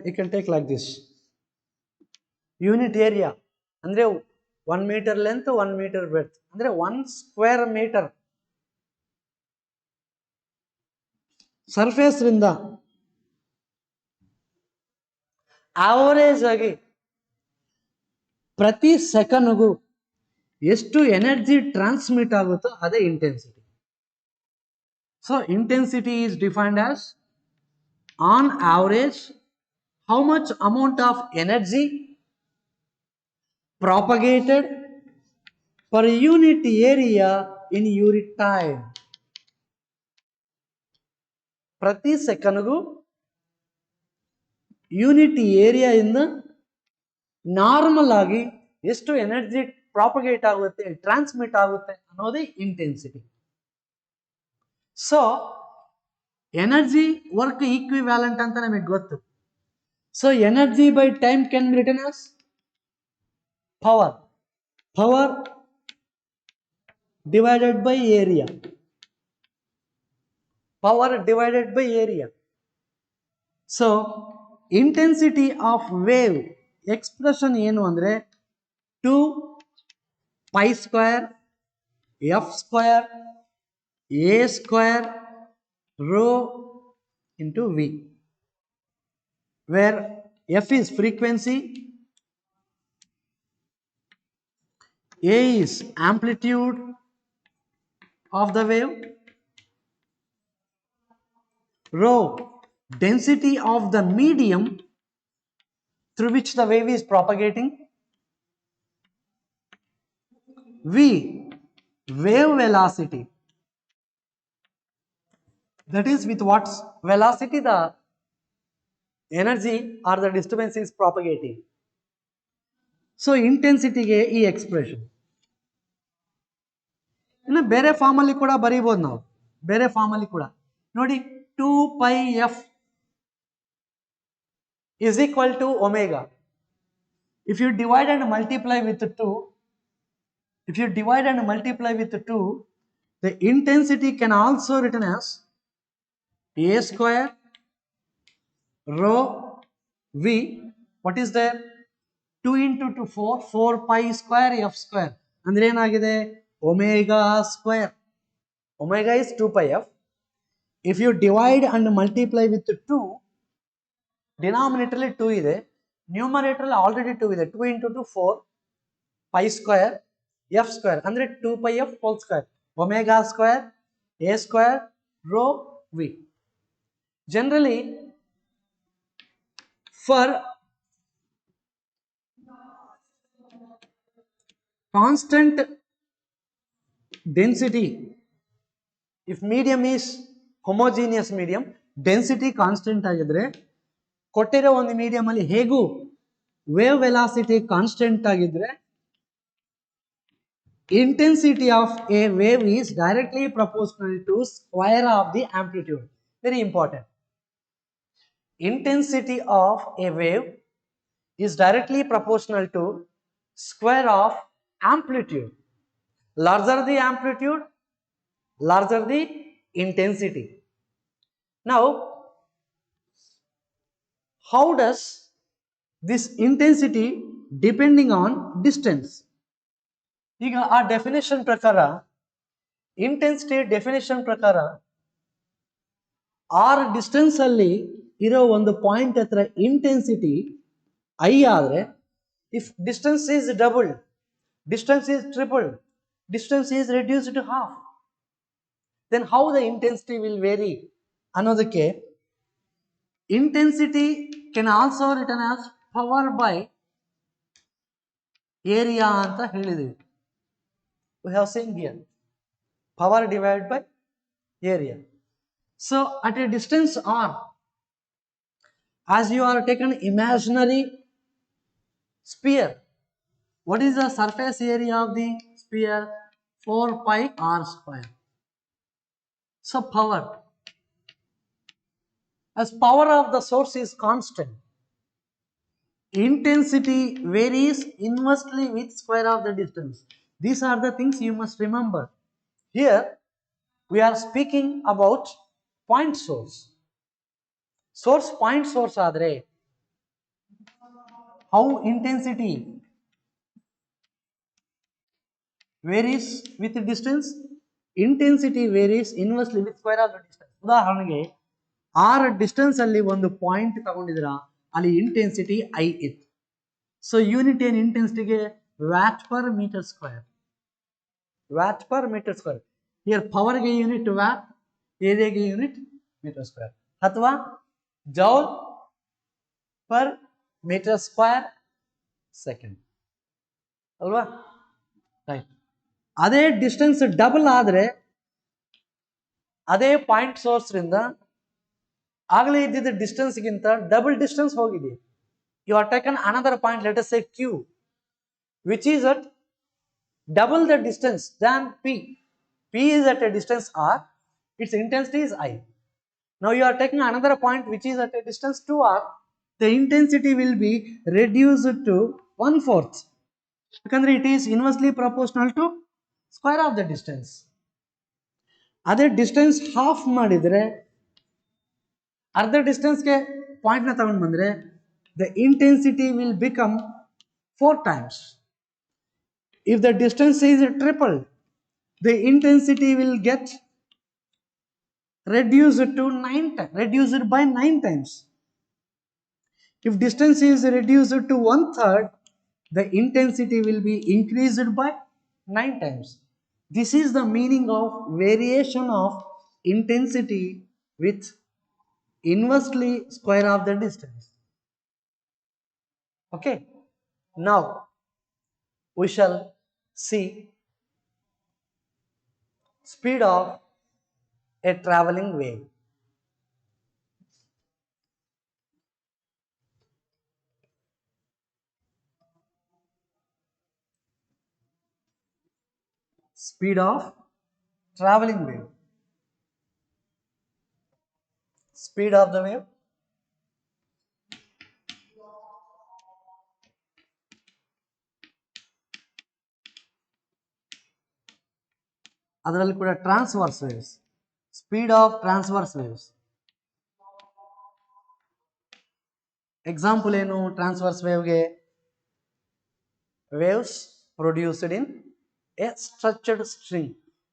You can take like this. Unit area ಅಂದ್ರೆ 1 meter length, 1 meter breadth ಅಂದ್ರೆ 1 square meter ಸರ್ಫೇಸ್ ರಿಂದ ಆವರೇಜ್ ಆಗಿ ಪ್ರತಿ ಸೆಕೆಂಡ್ಗೂ ಎಷ್ಟು ಎನರ್ಜಿ ಟ್ರಾನ್ಸ್ಮಿಟ್ ಆಗುತ್ತೋ ಅದೇ intensity. So intensity is defined as on average how much amount of energy propagated per unit area in unit time. ಪ್ರತಿ ಸೆಕೆಂಡ್ಗೂ unit area ಇಂದ normal ಆಗಿ ಎಷ್ಟು ಎನರ್ಜಿ ಪ್ರಾಪಗೇಟ್ ಆಗುತ್ತೆ, ಟ್ರಾನ್ಸ್ಮಿಟ್ ಆಗುತ್ತೆ ಅನ್ನೋದೇ intensity. So energy work equivalent ಅಂತ ನಮಗೆ ಗೊತ್ತು. So energy by time can be written as power. Power divided by area. Power divided by area. So intensity of wave expression ಏನು ಅಂದ್ರೆ 2 pi square f square a square rho into v, where f is frequency, a is amplitude of the wave, rho density of the medium through which the wave is propagating, v wave velocity, that is with what velocity the energy or the disturbance is propagating. So intensity ಗೆ ಈ expression. ಇನ್ನು ಬೇರೆ form ಅಲ್ಲಿ ಕೂಡ ಬರೀಬಹುದು ನಾವು. ಬೇರೆ form ಅಲ್ಲಿ ಕೂಡ ನೋಡಿ, 2 pi f is equal to omega. If you divide and multiply with 2, the intensity can also written as a square rho v. What is there? 2 into 2 4 pi square f square ಅಂದ್ರೆ ಏನಾಗಿದೆ? omega square. Omega is 2 pi f. If you divide and multiply with 2, denominator 2 ಇದೆ, numerator already 2 ಇದೆ. 2 into 2 4 pi square f square ಅಂದ್ರೆ 2 pi f whole square. Omega square a square rho v. Generally for constant density, if medium is homogeneous medium, density constant ಆಗಿದ್ರೆ ಕೊಟ್ಟಿರೋ ಒಂದು medium ಅಲ್ಲಿ ಹೇಗೂ wave velocity constant ಆಗಿದ್ರೆ intensity of a wave is directly proportional to square of the amplitude. Very important. Intensity of a wave is directly proportional to square of amplitude. Larger the amplitude, larger the intensity. Now, how does this intensity depending on distance? ಈಗ ಆ definition ಪ್ರಕಾರ intensity definition ಪ್ರಕಾರ r distance ಅಲ್ಲಿ ಇರೋ ಒಂದು point ಹತ್ರ intensity I ಆದ್ರೆ if distance is double, distance is triple, distance is reduced to half, then how the intensity will vary ಅನ್ನೋದಕ್ಕೆ intensity can also written as power by area ಅಂತ ಹೇಳಿದೀವಿ. We have seen here power divided by area. So at a distance r, as you are taken imaginary sphere, what is the surface area of the sphere? 4 pi r square. So power, as power of the source is constant, intensity varies inversely with square of the distance. These are the things you must remember. Here we are speaking about point source. Source point source adre how intensity varies with distance. Intensity varies inversely with square of the distance. ಉದಾಹರಣೆಗೆ r distance ಅಲ್ಲಿ ಒಂದು point ತಗೊಂಡಿದ್ರ ಅಲ್ಲಿ intensity I ಇತ್ತು. So unit ಏನ್ ಇಂಟೆನ್ಸಿಟಿಗೆ watt per metre square. Watt per metre square. Here ಪವರ್ಗೆ unit watt, ಏರಿಯಾಗೆ ಯೂನಿಟ್ ಮೀಟರ್ ಸ್ಕ್ವೇರ್, ಅಥವಾ joule per metre square second ಅಲ್ವಾ? ರೈಟ್. ಅದೇ ಡಿಸ್ಟೆನ್ಸ್ ಡಬಲ್ ಆದ್ರೆ ಅದೇ ಪಾಯಿಂಟ್ ಸೋರ್ಸ್ ರಿಂದ ಆಗಲೇ ಇದ್ದಿದ್ದ ಡಿಸ್ಟೆನ್ಸ್ ಗಿಂತ ಡಬಲ್ ಡಿಸ್ಟೆನ್ಸ್ ಹೋಗಿದೆ. You are taken another point, let us say Q, which is at double the distance than P. P is at a distance R, its intensity is I. Now you are taking another point which is at a distance 2R, the intensity will be reduced to 1/4 because it is inversely proportional to square of the distance. ಅದೇ distance half ಮಾಡಿದ್ರೆ ಅರ್ಧ ಡಿಸ್ಟೆನ್ಸ್ಗೆ point ನ ತಗೊಂಡು ಬಂದ್ರೆ the intensity will become 4 times. If the distance is triple, the intensity will get reduced to 9 times, reduced by 9 times. If distance is reduced to 1/3, the intensity will be increased by 9 times. This is the meaning of variation of intensity with inversely square of the distance. Okay, now we shall see speed of a traveling wave. Speed of traveling wave. Speed of the wave. ಅದರಲ್ಲಿ ಕೂಡ transverse waves. Speed of transverse waves. Example ಏನು transverse ವೇವ್ಗೆ? Waves produced in a structured string.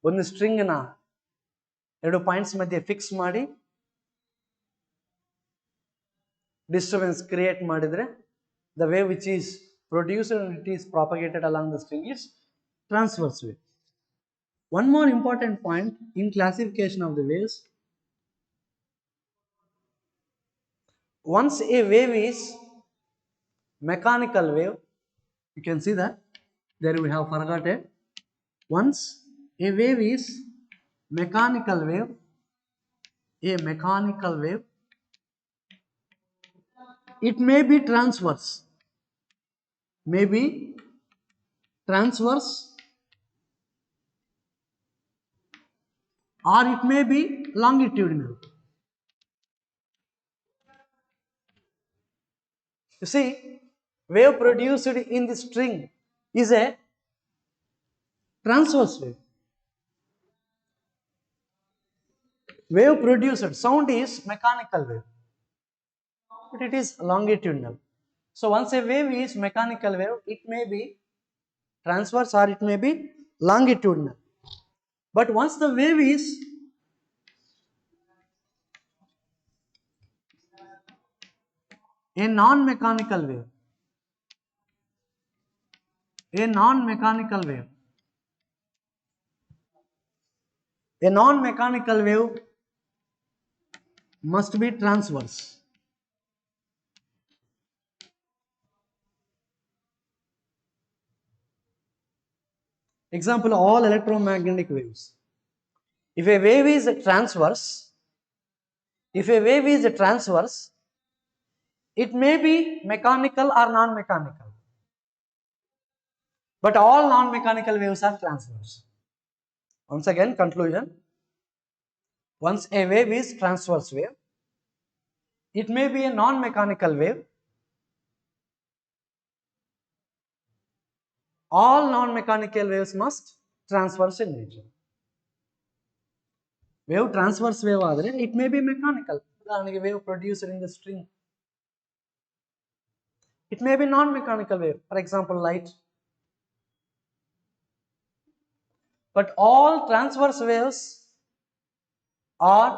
ಒಂದು string ನ ಎರಡು points ಮಧ್ಯೆ fix ಮಾಡಿ disturbance create ಮಾಡಿದ್ರೆ the wave which is produced and it is propagated along the string is transverse wave. One more important point in classification of the waves: once a wave is mechanical wave, you can see that there we have forgotten. Once a wave is mechanical wave, a mechanical wave, it may be transverse, may be transverse or it may be longitudinal. You see, wave produced in the string is a transverse wave. Wave produced, sound is mechanical wave, but it is longitudinal. So once a wave is mechanical wave, it may be transverse or it may be longitudinal. But once the wave is a non-mechanical wave, a non-mechanical wave, a non-mechanical wave must be transverse. Example, all electromagnetic waves. If a wave is transverse, it may be mechanical or non-mechanical. But all non-mechanical waves are transverse. Once again, conclusion. Once a wave is transverse wave, it may be a non-mechanical wave. All non-mechanical waves must transverse in nature. Wave transverse wave ಆದರೆ it may be mechanical. ಉದಾಹರಣೆಗೆ wave produced in the string. It may be non-mechanical wave, for example light. But all transverse waves are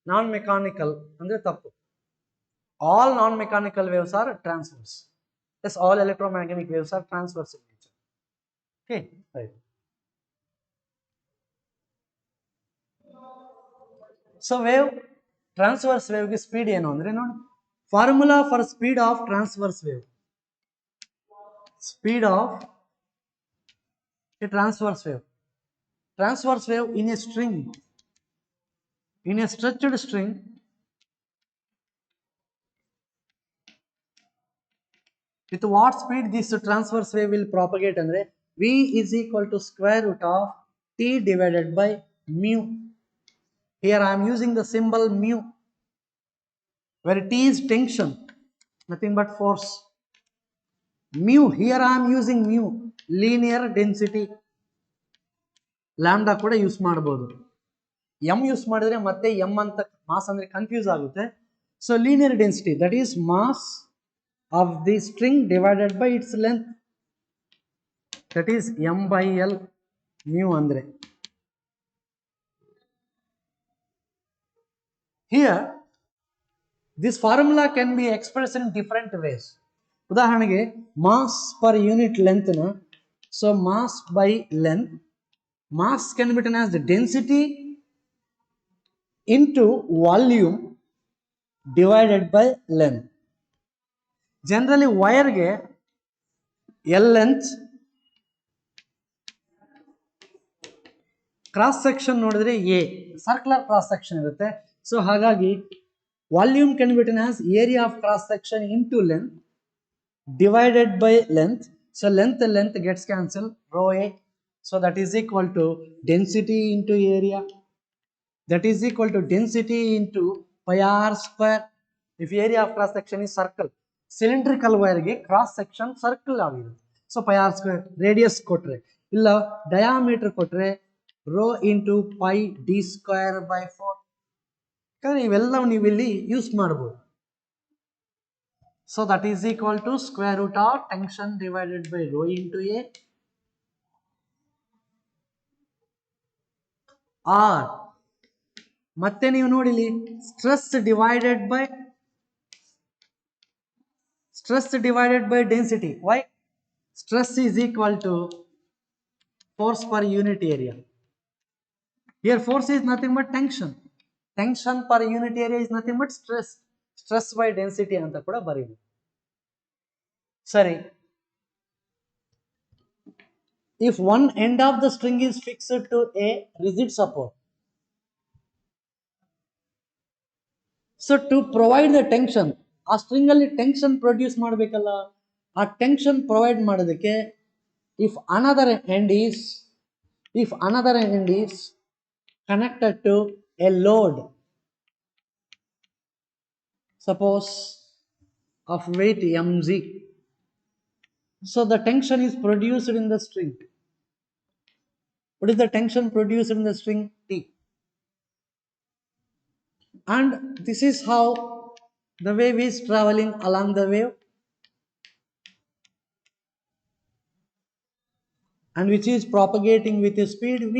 non-mechanical. ಅಂದ್ರೆ ತಪ್ಪು. All non-mechanical waves are transverse. Yes, all electromagnetic waves are transverse in nature. Okay, right. So wave transverse wave ಗೆ speed ಏನು ಅಂದ್ರೆ ನೋಡಿ, formula for speed of transverse wave. Speed of a transverse wave. Transverse wave in a string, in a stretched string, with what speed this transverse wave will propagate andre v is equal to square root of t divided by mu. Here I am using the symbol mu, where t is tension, nothing but force. Mu, here I am using mu, linear density. Lambda ಕೂಡ use ಮಾಡಬಹುದು. m use ಮಾಡಿದ್ರೆ ಮತ್ತೆ m ಅಂತ mass ಅಂದ್ರೆ confuse ಆಗುತ್ತೆ. So linear density, that is mass of the string divided by its length, that is m by l mu andre. Here this formula can be expressed in different ways. ಉದಾಹರಣೆಗೆ mass per unit length na, so mass by length, mass can be written as the density into volume divided by length. Generally wire ge L length, cross section ನೋಡಿದ್ರೆ a, circular cross section ಇರುತ್ತೆ. So ಹಾಗಾಗಿ volume can be written as area of cross section into length divided by length. So length gets cancel, rho a. So that is equal to density into area, that is equal to density into pi r square. If area of cross section is circle, cylindrical ವೈರ್ಗೆ cross section circle ಆಗಿರುತ್ತೆ. So pi r square. Radius ಕೊಟ್ರೆ ಇಲ್ಲ diameter ಕೊಟ್ರೆ rho into pi d square by 4. ಯಾಕಂದ್ರೆ ಇವೆಲ್ಲವೂ ನೀವು ಇಲ್ಲಿ use ಮಾಡಬಹುದು. So that is equal to square root of tension divided by rho into a r. ಮತ್ತೆ ನೀವು ನೋಡಿಲಿ stress divided by density. Why? Stress is equal to force per unit area. Here force is nothing but tension. Tension per unit area is nothing but stress. Stress by density anta kuda bariyಬಹುದು. Sorry. If one end of the string is fixed to a rigid support, so to provide the tension, ಆ string ಅಲ್ಲಿ tension produce ಮಾಡಬೇಕಲ್ಲ, ಆ tension provide ಮಾಡೋದಕ್ಕೆ if another end is connected to a load, suppose of weight mg. So the tension is produced in the string. What is the tension produced in the string? T. And this is how the wave is traveling along the wave, and which is propagating with a speed v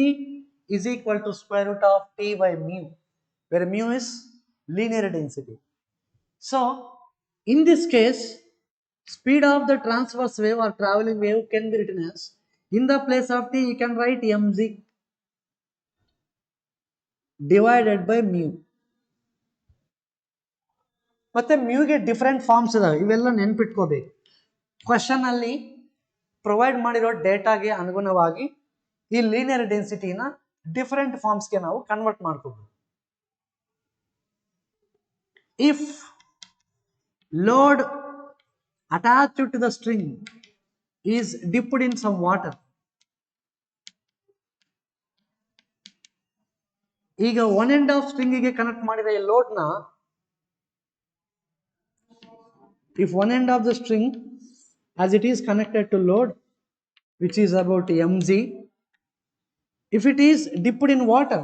is equal to square root of t by mu, where mu is linear density. So in this case, speed of the transverse wave or traveling wave can be written as, in the place of t you can write mg divided by mu. ಮತ್ತೆ ಮ್ಯೂಗೆ different forms ಇದಾವೆ, ಇವೆಲ್ಲ ನೆನ್ಪಿಟ್ಕೋಬೇಕು. Question ಅಲ್ಲಿ provide ಮಾಡಿರೋ ಡೇಟಾಗೆ ಅನುಗುಣವಾಗಿ ಈ linear ಡೆನ್ಸಿಟಿನ different ಫಾರ್ಮ್ಸ್ಗೆ ನಾವು convert ಮಾಡ್ಕೋಬಹುದು. If load attached to the string is dipped in some water, ಈಗ ಒನ್ ಎಂಡ್ ಆಫ್ ಸ್ಟ್ರಿಂಗ್ ಗೆ ಕನೆಕ್ಟ್ ಮಾಡಿರೋ ಈ ಲೋಡ್ ನ, if one end of the string as it is connected to load which is about mg, if it is dipped in water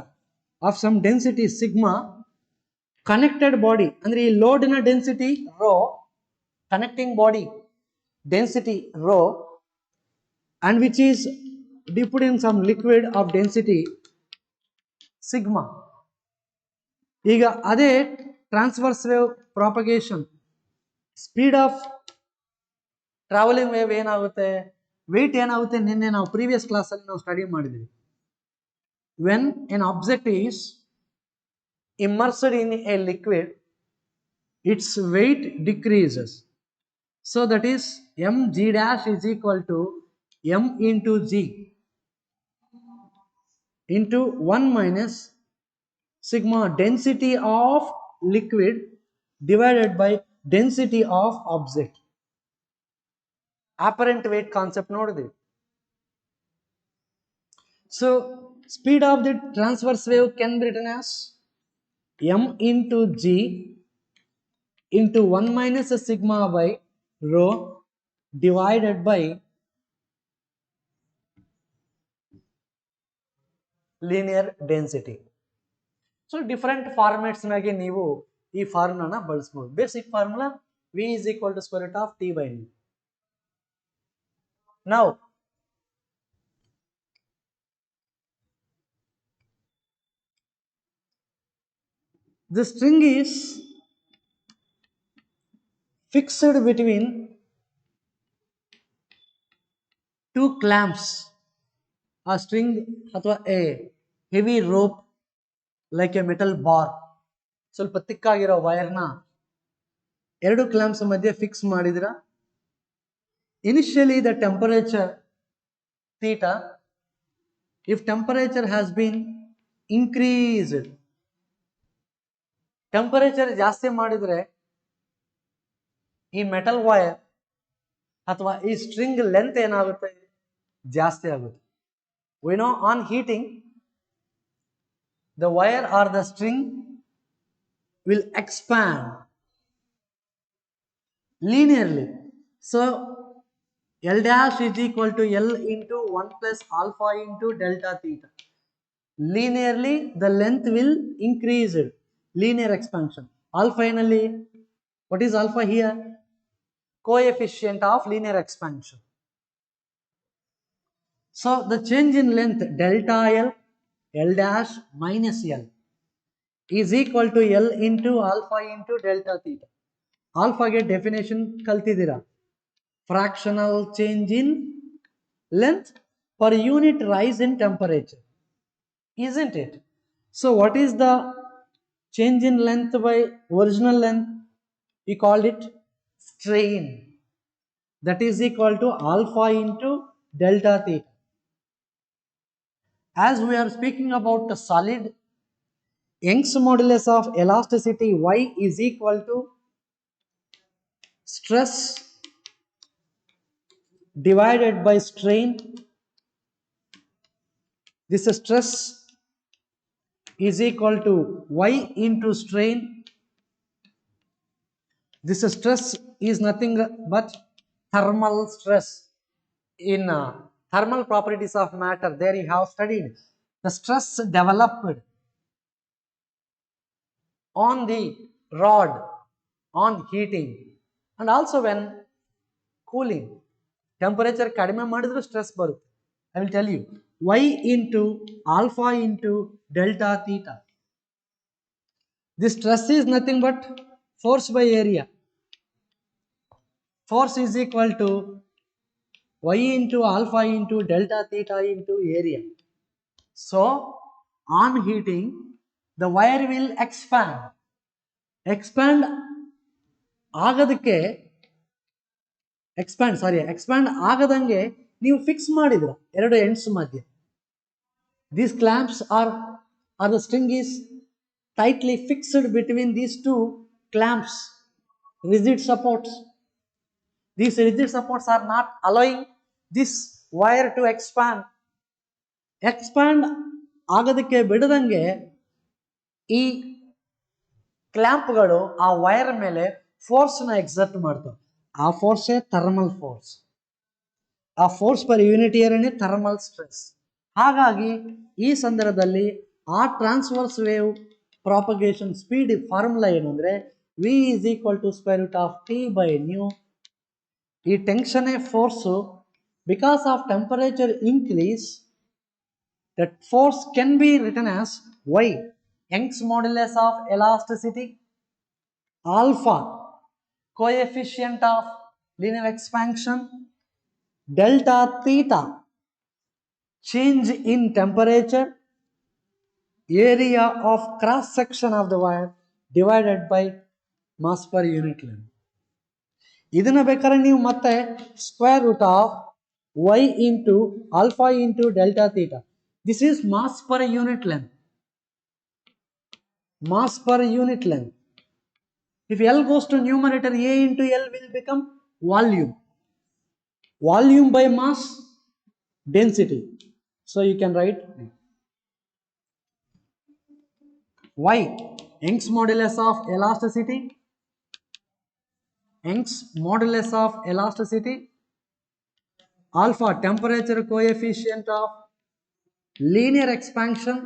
of some density sigma, connected body ಅಂದ್ರೆ ಈ load ನ density rho, connecting body density rho, and which is dipped in some liquid of density sigma. ಈಗ ಅದೇ transverse wave propagation speed of travelling wave ಏನಾಗುತ್ತೆ, weight ಏನಾಗುತ್ತೆ, ನಿನ್ನೆ ನಾವು previous ಕ್ಲಾಸಲ್ಲಿ ನಾವು ಸ್ಟಡಿ ಮಾಡಿದ್ವಿ. When N object is immersed in a liquid, its weight decreases. So that is mg dash is equal to m into g into 1 minus sigma density of liquid divided by density of object. Apparent weight concept ನೋಡಿದ್ವಿ. So speed of the transverse wave can be written as m into g into 1 minus sigma by rho divided by linear density. So different formats ನಾಗೆ ನೀವು ಈ ಫಾರ್ಮುಲಾನ ಬಳಸಬಹುದು. Basic formula v is equal to square root of t by mu. Now the string is fixed between two clamps, a string ಅಥವಾ a heavy rope like a metal bar, ಸ್ವಲ್ಪ ತಿಕ್ಕಾಗಿರೋ ವೈರ್ನ ಎರಡು ಕ್ಲಾಂಪ್ಸ್ ಮಧ್ಯೆ fix ಮಾಡಿದ್ರ, initially the temperature theta, if temperature has been increased, temperature ಜಾಸ್ತಿ ಮಾಡಿದ್ರೆ ಈ metal wire ಅಥವಾ ಈ ಸ್ಟ್ರಿಂಗ್ ಲೆಂತ್ ಏನಾಗುತ್ತೆ, ಜಾಸ್ತಿ ಆಗುತ್ತೆ. We know on heating the wire or the string will expand linearly. So L dash is equal to L into 1 plus alpha into delta theta. Linearly the length will increase, linear expansion. Alpha finally, what is alpha here? Coefficient of linear expansion. So the change in length delta L, L dash minus L is equal to L into alpha into delta theta. Alpha ಗೆ definition ಕಲ್ತಿದ್ದೀರಾ, fractional change in length per unit rise in temperature, isn't it? So what is the change in length by original length? We called it strain, that is equal to alpha into delta theta. As we are speaking about the solid, Young's modulus of elasticity Y is equal to stress divided by strain. This stress is equal to y into strain. This stress is nothing but thermal stress. In thermal properties of matter, there you have studied the stress developed on the rod on heating and also when cooling. Temperature kadime madidru stress barutte. I will tell you y into alpha into delta theta. This stress is nothing but force by area. Force is equal to y into alpha into delta theta into area. So on heating the wire will expand ಆಗದಕ್ಕೆ expand ಆಗದಂಗೆ ನೀವು fix ಮಾಡಿದ್ರ ಎರಡು ends ಮಧ್ಯೆ. These clamps or the string is tightly fixed between these two clamps, rigid supports. These rigid supports are not allowing this wire to expand ಆಗೋದಕ್ಕೆ ಬಿಡದಂಗೆ ಈ ಕ್ಲ್ಯಾಂಪ್ಗಳು ಆ wire ಮೇಲೆ ಫೋರ್ಸ್ನ ಎಕ್ಸರ್ಟ್ ಮಾಡ್ತವೆ. ಆ ಫೋರ್ಸೇ ಥರ್ಮಲ್ ಫೋರ್ಸ್. ಆ ಫೋರ್ಸ್ ಪರ್ ಯೂನಿಟ್ ಏರಿಯಾನೇ thermal stress. ಹಾಗಾಗಿ ಈ ಸಂದರ್ಭದಲ್ಲಿ ಆ transverse wave propagation speed formula ಏನು ಅಂದರೆ v is equal to square root of t by nu. ಈ tension force because of temperature increase, that force can be written as y, Young's modulus of elasticity, alpha, coefficient of linear expansion, delta theta, change in temperature, area of cross section of the wire divided by mass per unit length. ಇದನ್ನ ಬೇಕಾದ್ರೆ ನೀವು ಮತ್ತೆ square root of y into alpha into delta theta. This is mass per unit length. Mass per unit length. If L goes to numerator, A into L will become volume. Volume by mass, density. So you can write Y, Young's modulus of elasticity. Young's modulus of elasticity. Alpha, temperature coefficient of linear expansion.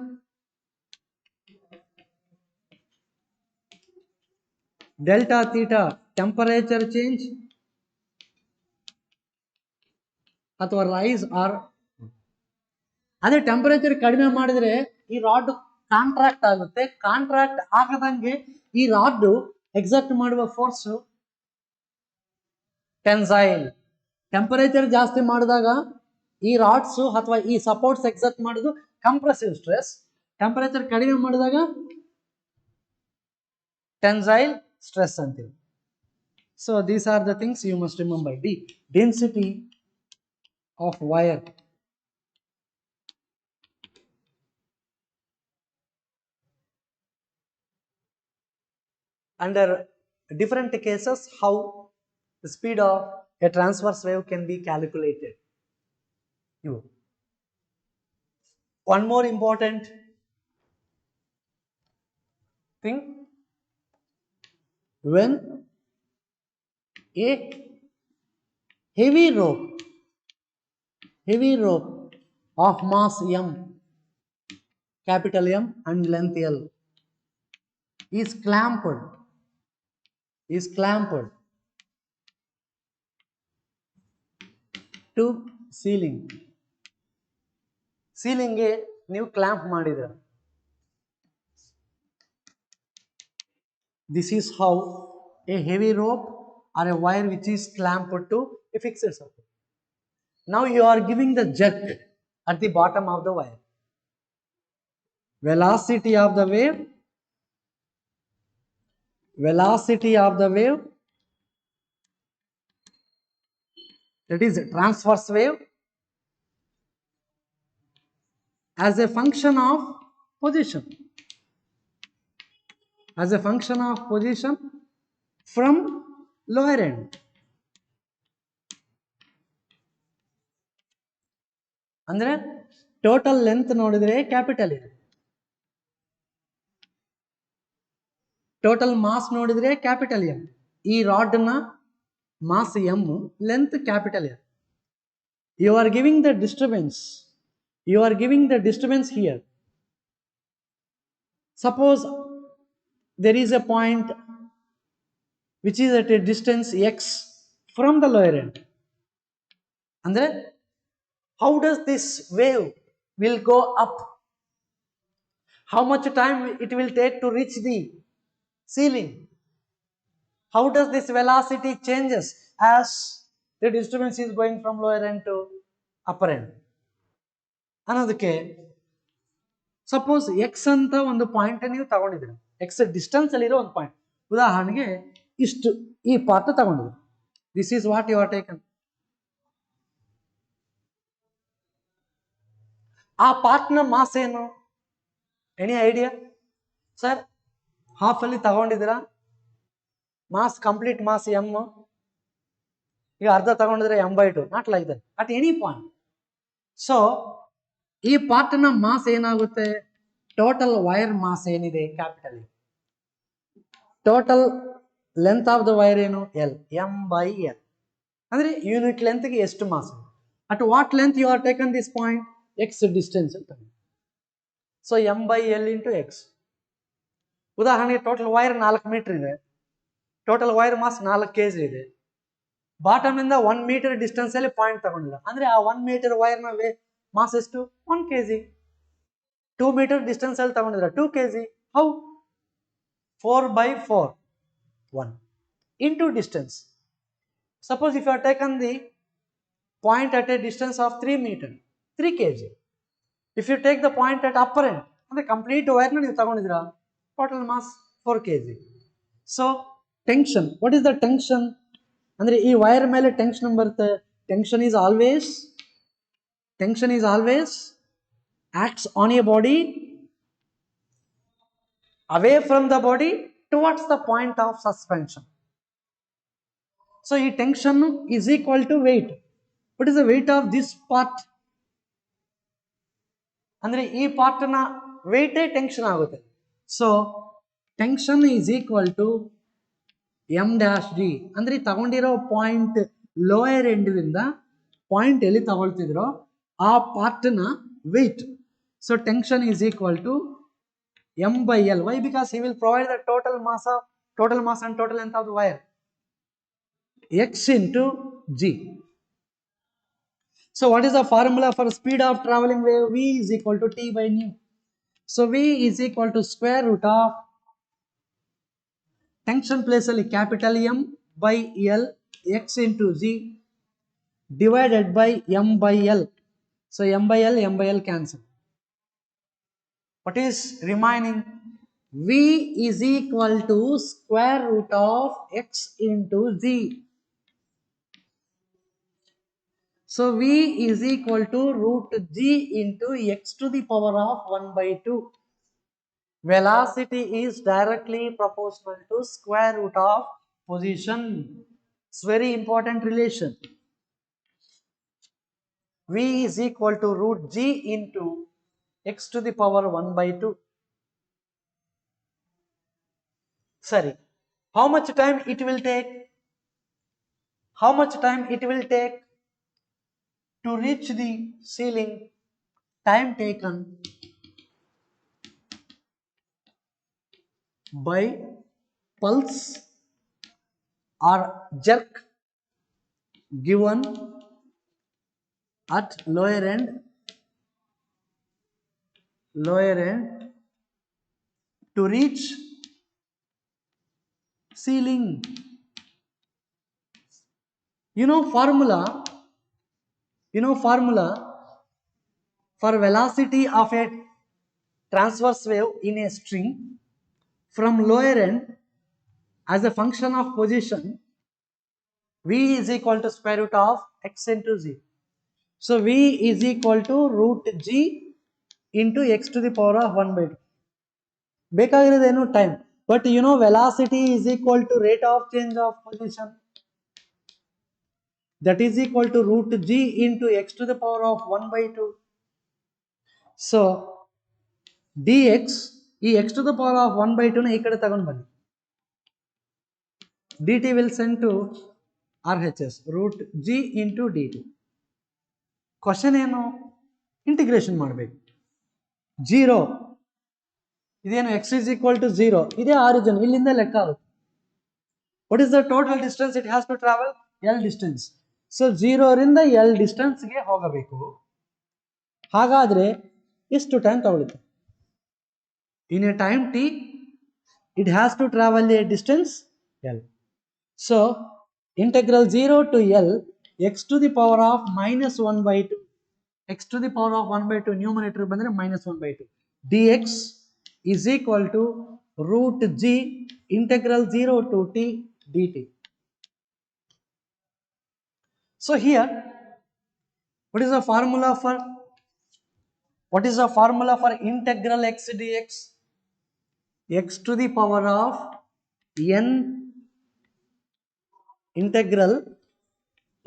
Delta theta, temperature change ಅಥವಾ rise r. ಅದೇ temperature ಕಡಿಮೆ ಮಾಡಿದ್ರೆ ಈ rod contract ಆಗುತ್ತೆ. Contract ಆಗದಂಗೆ ಈ rod exert ಮಾಡುವ force tensile. Temperature ಜಾಸ್ತಿ ಮಾಡಿದಾಗ ಈ ರಾಡ್ಸ್ ಅಥವಾ ಈ ಸಪೋರ್ಟ್ಸ್ ಎಕ್ಸರ್ಟ್ ಮಾಡೋದು ಕಂಪ್ರೆಸಿವ್ ಸ್ಟ್ರೆಸ್. ಟೆಂಪರೇಚರ್ ಕಡಿಮೆ ಮಾಡಿದಾಗ ಟೆನ್ಸೈಲ್ ಸ್ಟ್ರೆಸ್ ಅಂತೀವಿ. So these are the things you must remember. D density of wire. Under different cases, how the speed of a transverse wave can be calculated. One more important thing, when a heavy rope of mass m, capital M and length L is clamped to ceiling. ಸೀಲಿಂಗ್ಗೆ ನೀವು clamp ಮಾಡಿದ್ರ. This is how a heavy rope or a wire which is clamped to a fixed support. Now you are giving the jerk at the bottom of the wire. Velocity of the wave that is transverse wave as a function of position from lower end. ಅಂದ್ರೆ total length ನೋಡಿದ್ರೆ capital ಇದೆ, total mass ನೋಡಿದ್ರೆ capital M. ಈ ರಾಡ್ನ mass M, length capital M. You are giving the disturbance. You are giving the disturbance here. Suppose there is a point which is at a distance x from the lower end. And then how does this wave will go up? How much time it will take to reach the ceiling? How does this velocity changes as the disturbance is going from lower end to upper end? ಅನ್ನೋದಕ್ಕೆ suppose X ಅಂತ ಒಂದು point ನೀವು ತಗೊಂಡಿದ್ದೀರಿ, X distance ಅಲ್ಲಿರೋ ಒಂದು point, ಉದಾಹರಣೆಗೆ ಇಷ್ಟು ಈ part ತಗೊಂಡಿದ್ದೀರಿ. This is what you are taken. ಆ ಪಾರ್ಟ್ನ ಮಾಸ್ ಏನು? Any idea sir? ಹಾಫ್ ಅಲ್ಲಿ ತಗೊಂಡಿದ್ದೀರಾ, ಮಾಸ್ ಕಂಪ್ಲೀಟ್ ಮಾಸ್ ಎಮ್. ಈಗ ಅರ್ಧ ತಗೊಂಡಿದ್ರೆ m/2, not like that, at any point. So ಈ ಪಾರ್ಟ್ನ ಮಾಸ್ ಏನಾಗುತ್ತೆ? ಟೋಟಲ್ ವೈರ್ ಮಾಸ್ ಏನಿದೆ capital A. Total length of the wire ಏನು? L, m/l. ಅಂದ್ರೆ ಯೂನಿಟ್ ಲೆಂತ್ಗೆ ಎಷ್ಟು mass? At what length you are taken this point? X distance ಅಂತ. So m/l into X. ಉದಾಹರಣೆಗೆ ಟೋಟಲ್ ವೈರ್ 4 ಮೀಟರ್ ಇದೆ, total wire mass 4 kg ಇದೆ. Bottom ಇಂದ 1 metre distance ಅಲ್ಲಿ ಪಾಯಿಂಟ್ ತಗೊಂಡಿಲ್ಲ ಅಂದ್ರೆ ಆ 1 ಮೀಟರ್ ವೈರ್ ನ ಮಾಸ್ ಎಷ್ಟು? 1 kg. 2 ಮೀಟರ್ ಡಿಸ್ಟೆನ್ಸ್ ಅಲ್ಲಿ ತಗೊಂಡಿದ್ರೆ 2 kg. How? 4/4 1 into distance. Suppose if you have taken the point at a distance of 3 meter, 3 kg. If you take the point at upper end, ಅಂದ್ರೆ complete wire ನ ನೀವು ತಗೊಂಡಿದ್ದೀರಾ, total mass 4 kg. So tension, what is the tension? ಅಂದ್ರೆ ಈ wire ಮೇಲೆ tension ಬರುತ್ತೆ. Tension is always acts on a body away from the body towards the point of suspension. So ಈ tension is equal to weight. What is the weight of this part? ಅಂದ್ರೆ ಈ part ನ weight tension ಆಗುತ್ತೆ. So tension is equal to m-d. ಅಂದ್ರೆ ತಗೊಂಡಿರೋ point lower end point ಎಲ್ಲಿ ತಗೊಳ್ತಿದ್ರೋ ಆ part ನ weight. So tension is equal to m/l. Why? Because he will provide the total mass and total length of the wire. X into G. So what is the formula for speed of traveling wave? V is equal to T by nu. So V is equal to square root of tension place ಅಲ್ಲಿ capital M by L X into G divided by m/l. So m/l cancel. What is remaining? V is equal to square root of X into Z. So V is equal to root G into X to the power of 1/2. Velocity is directly proportional to square root of position. It's very important relation. V is equal to root G into X to the power 1/2. Sorry, how much time it will take? How much time it will take to reach the ceiling? Time taken by pulse or jerk given at lower end to reach ceiling. You know formula for velocity of a transverse wave in a string from lower end as a function of position. V is equal to square root of X into Z. So V is equal to root G into X to the power of 1/2. ಬೇಕಾಗಿರೋದೇನು time, but you know velocity is equal to rate of change of position. That is equal to root G into X to the power of 1/2. So dx ಈ X to the power of 1/2 ನ ಈ ಕಡೆ ತಗೊಂಡು ಬನ್ನಿ. dt will send to RHS root g into dt. Question ಏನು, integration ಮಾಡಬೇಕು. 0 ಇದೇನು x is equal to 0, ಇದೇ ಆರಿಜಿನ್, ಇಲ್ಲಿಂದ ಲೆಕ್ಕ ಆಗುತ್ತೆ. What is the total distance it has to travel? L distance. So 0 ರಿಂದ L ಡಿಸ್ಟೆನ್ಸ್ಗೆ ಹೋಗಬೇಕು. ಹಾಗಾದ್ರೆ ಎಷ್ಟು ಟೈಮ್ ತಗೊಳುತ್ತೆ? In a time t it has to travel a distance L. So integral 0 to L x to the power of minus 1 by 2, x to the power of 1 by 2 numerator ಬಂದ್ರೆ minus 1 by 2 dx is equal to root g integral 0 to t dt. So here what is the formula for integral x dx? X to the power of n integral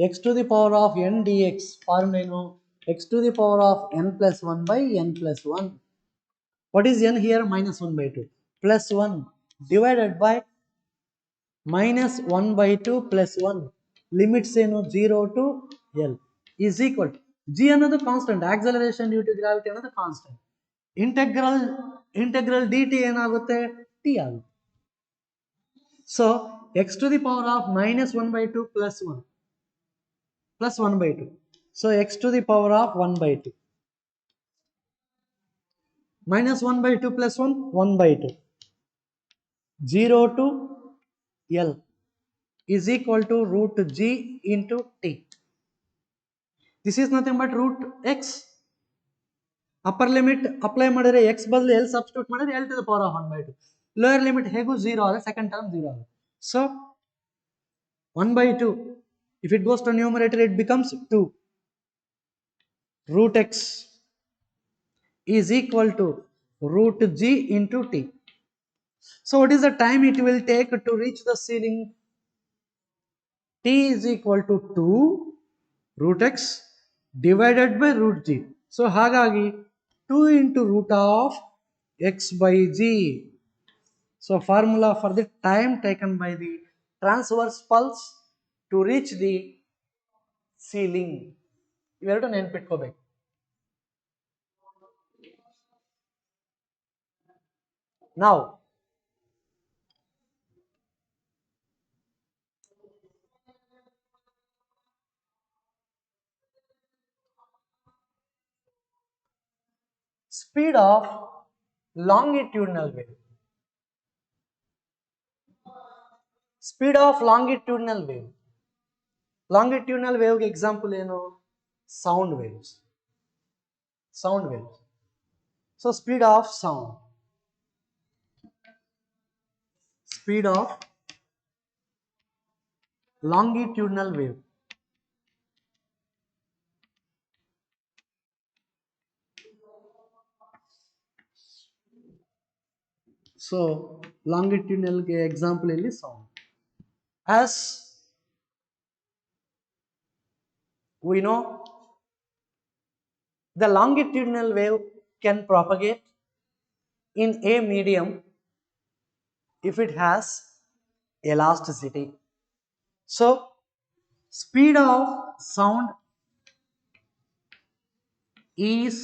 x to the power of n dx formula ಏನು? X to the power of n plus 1 by n plus 1. What is n here? Minus 1 by 2 plus 1 divided by minus 1 by 2 plus 1 limits ಏನು? 0 to L is equal to g ಅನ್ನೋದು constant, acceleration due to gravity ಅನ್ನೋದು constant. Integral dt ಏನಾಗುತ್ತೆ? t ಆಗುತ್ತೆ. So x to the power of minus 1 by 2 plus 1 by 2. So x to the power of 1 by 2 minus 1 by 2 plus 1 1 by 2 0 to L is equal to root g into t. This is nothing but root x. Upper limit apply ಮಾಡಿದ್ರೆ x ಬದಲು L substitute ಮಾಡಿದ್ರೆ L to the power of 1 by 2. Lower limit ಹೇಗೂ 0 ಆಗುತ್ತೆ, second term 0 ಆಗುತ್ತೆ. So 1 by 2, if it goes to numerator it becomes 2. Root x is equal to root g into t. So what is the time it will take to reach the ceiling? T is equal to 2 root x divided by root g. So ಹಾಗಾಗಿ 2 into root of x by g. So formula for the time taken by the transverse pulse to reach the ceiling. ಇವೆರಡು ನೆನಪಿಟ್ಕೋಬೇಕು. Now speed of longitudinal wave. Speed of longitudinal wave. Longitudinal wave ಗೆ example ಏನು? Sound waves. So speed of sound. Speed of longitudinal wave. So longitudinal ಗೆ example ಇಲ್ಲಿ sound. As we know, the longitudinal wave can propagate in a medium if it has elasticity. So speed of sound is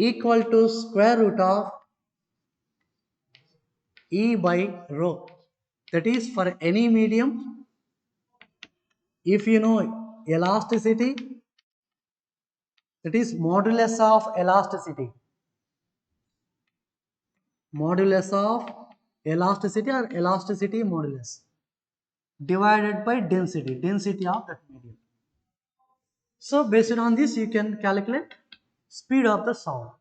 equal to square root of E by rho. That is for any medium, if you know elasticity, that is modulus of elasticity. Modulus of elasticity or elasticity modulus divided by density of that medium. So based on this you can calculate speed of the sound.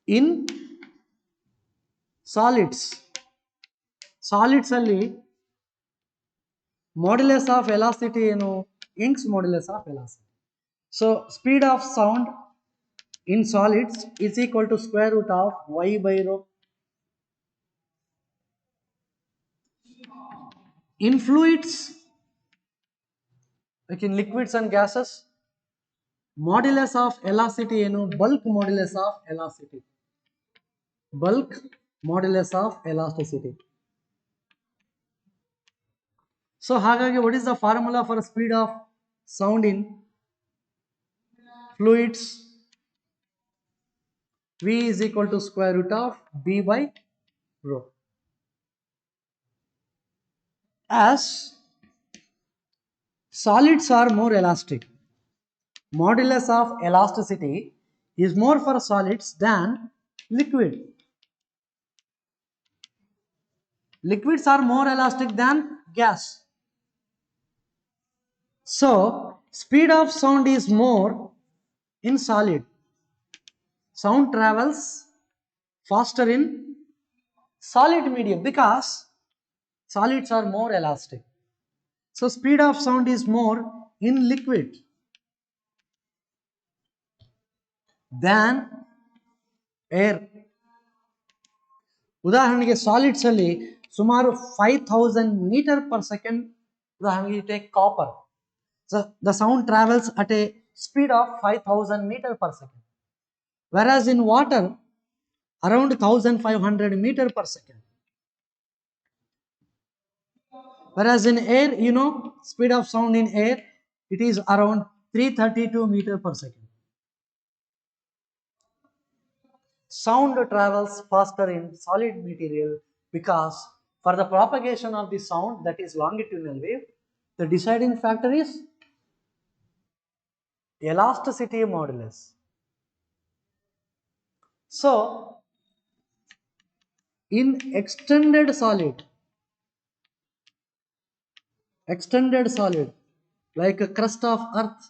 In solids ಅಲ್ಲಿ modulus of elasticity ಏನು? Young's modulus of elasticity. So speed of sound in solids is equal to square root of y by rho. In fluids, like in liquids and gases, modulus of elasticity ಏನು? Bulk modulus of elasticity. Bulk modulus of elasticity. So ಹಾಗಾಗಿ what is the formula for speed of sound in fluids? V is equal to square root of B by rho. As solids are more elastic, modulus of elasticity is more for solids than liquid. Liquids are more elastic than gas. So speed of sound is more in solid. Sound travels faster in solid medium because solids are more elastic. So speed of sound is more in liquid than air. ಉದಾಹರಣೆಗೆ solids ಅಲ್ಲಿ ಸುಮಾರು 5000 metre per second. ಉದಾಹರಣೆಗೆ take copper. The sound travels at a speed of 5000 meter per second, whereas in water around 1500 meter per second, whereas in air, you know, speed of sound in air, it is around 332 meter per second. Sound travels faster in solid material because for the propagation of the sound, that is longitudinal wave, the deciding factor is elasticity modulus. So in extended solid like a crust of earth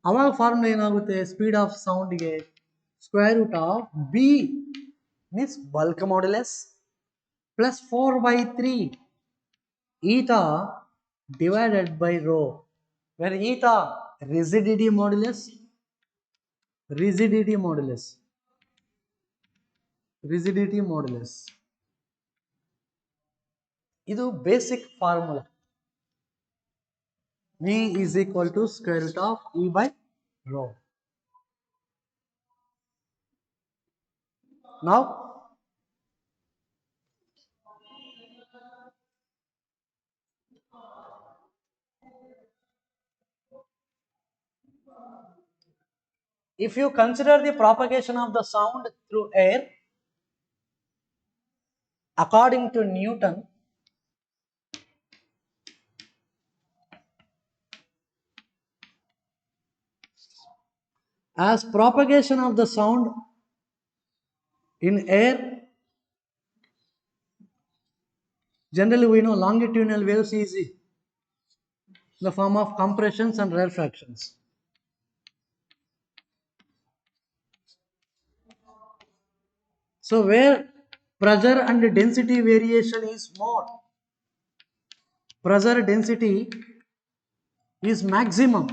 ಅವಾಗ formula ಏನಾಗುತ್ತೆ? Speed of ಸೌಂಡ್ಗೆ square root of B means bulk modulus plus 4/3 eta divided by rho, where eta rigidity modulus ಇದು basic formula. V is equal to square root of E by rho. Now if you consider the propagation of the sound through air according to Newton, as propagation of the sound in air, generally we know longitudinal waves is in the form of compressions and rarefactions. So where pressure and density variation is more, pressure density is maximum,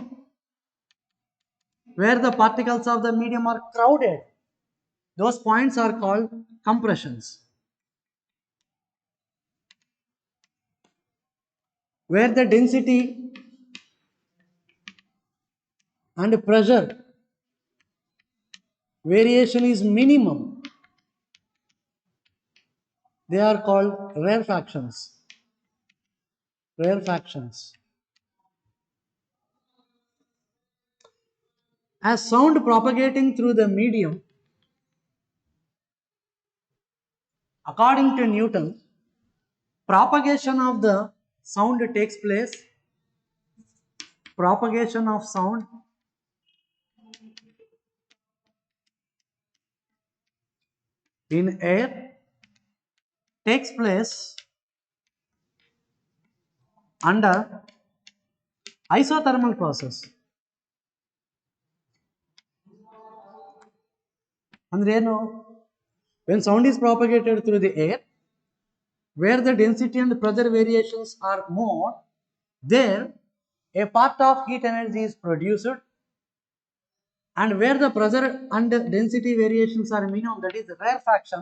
where the particles of the medium are crowded, those points are called compressions. Where the density and pressure variation is minimum, they are called rarefactions. As sound propagating through the medium, according to Newton, propagation of the sound takes place, propagation of sound in air takes place under isothermal process. Andre ಏನು? When sound is propagated through the air, where the density and pressure variations are more, there a part of heat energy is produced, and where the pressure and density variations are minimum, that is the rarefaction,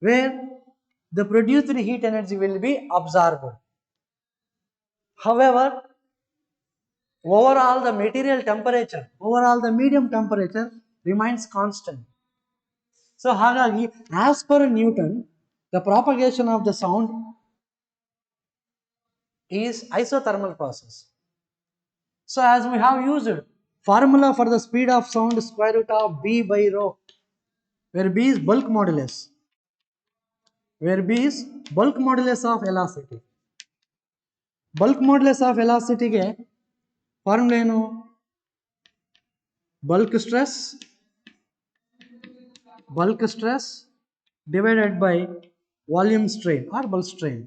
where the produced heat energy will be absorbed. However, overall the medium temperature remains constant. So ಹಾಗಾಗಿ as per Newton the propagation of the sound is isothermal process. So as we have used formula for the speed of sound square root of b by rho, where b is bulk modulus, of velocity. Bulk modulus of velocity ಗೆ formula ಏನು? bulk stress divided by volume strain or bulk strain.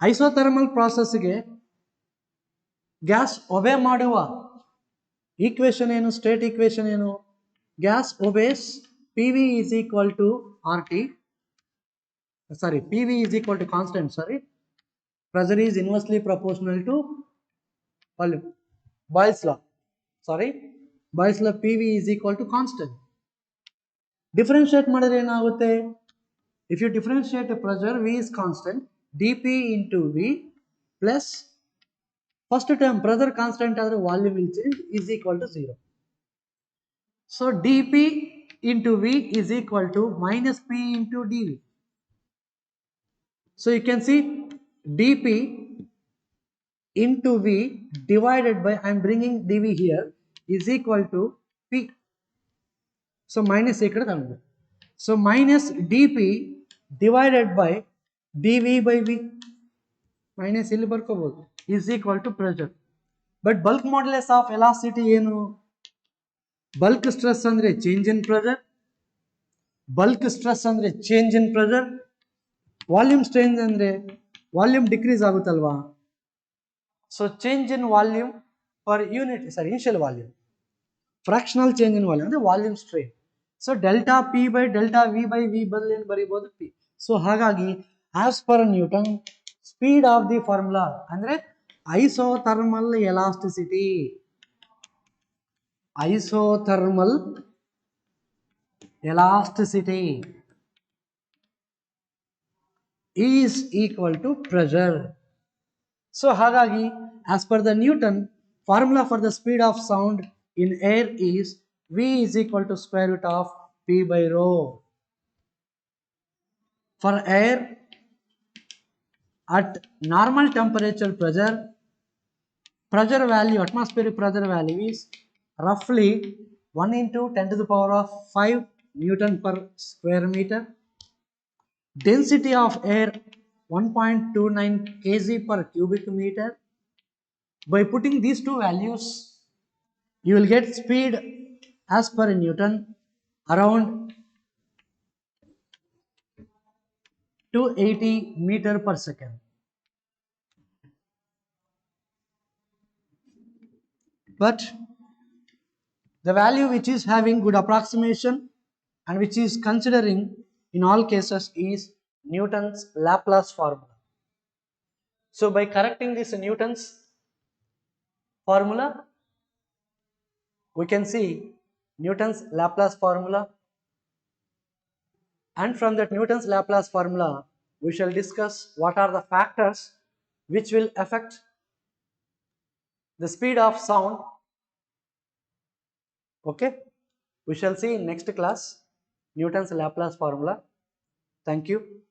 Isothermal ಪ್ರಾಸೆಸ್ಗೆ gas obey ಮಾಡುವ equation ಏನು? State equation ಏನು? Gas obeys PV is equal to RT, sorry, PV is equal to constant, sorry, pressure is inversely proportional to volume. Boyle's law, PV is equal to constant. Differentiate ಮಾಡಿದ್ರೆ ಏನಾಗುತ್ತೆ? If you differentiate the pressure, V is constant, dP into V plus first term pressure constant ಆದರೆ volume will change is equal to 0. So dP into V is equal to minus P into dV. So you can see dP into V divided by, I am bringing dV here, is equal to P. So minus ikkada tandu. So minus dP divided by dV by V, minus illi barkobodu, is equal to pressure. But bulk modulus of velocity ಏನು? bulk stress ಅಂದ್ರೆ change in pressure, volume strain ಅಂದ್ರೆ volume decrease ಆಗುತ್ತಲ್ವಾ? So change in volume per unit, sorry, initial volume, fractional change in volume ಅಂದ್ರೆ volume strain. So delta P by delta V by V ಬದಲು ಏನು ಬರೀಬಹುದು? P. So ಹಾಗಾಗಿ as per Newton speed of the formula ಅಂದ್ರೆ isothermal elasticity is equal to pressure. So ಹಾಗಾಗಿ as per the Newton formula for the speed of sound in air is V is equal to square root of P by rho. For air at normal temperature pressure value, atmospheric pressure value is roughly 1 into 10 to the power of 5 Newton per square meter. Density of air 1.29 kg per cubic meter. By putting these two values, you will get speed as per Newton around 280 meter per second. But the value which is having good approximation and which is considering in all cases is Newton's Laplace formula. So by correcting this Newton's formula, we can see Newton's Laplace formula, and from that Newton's Laplace formula we shall discuss what are the factors which will affect the speed of sound. Okay, we shall see in next class Newton's Laplace formula. Thank you.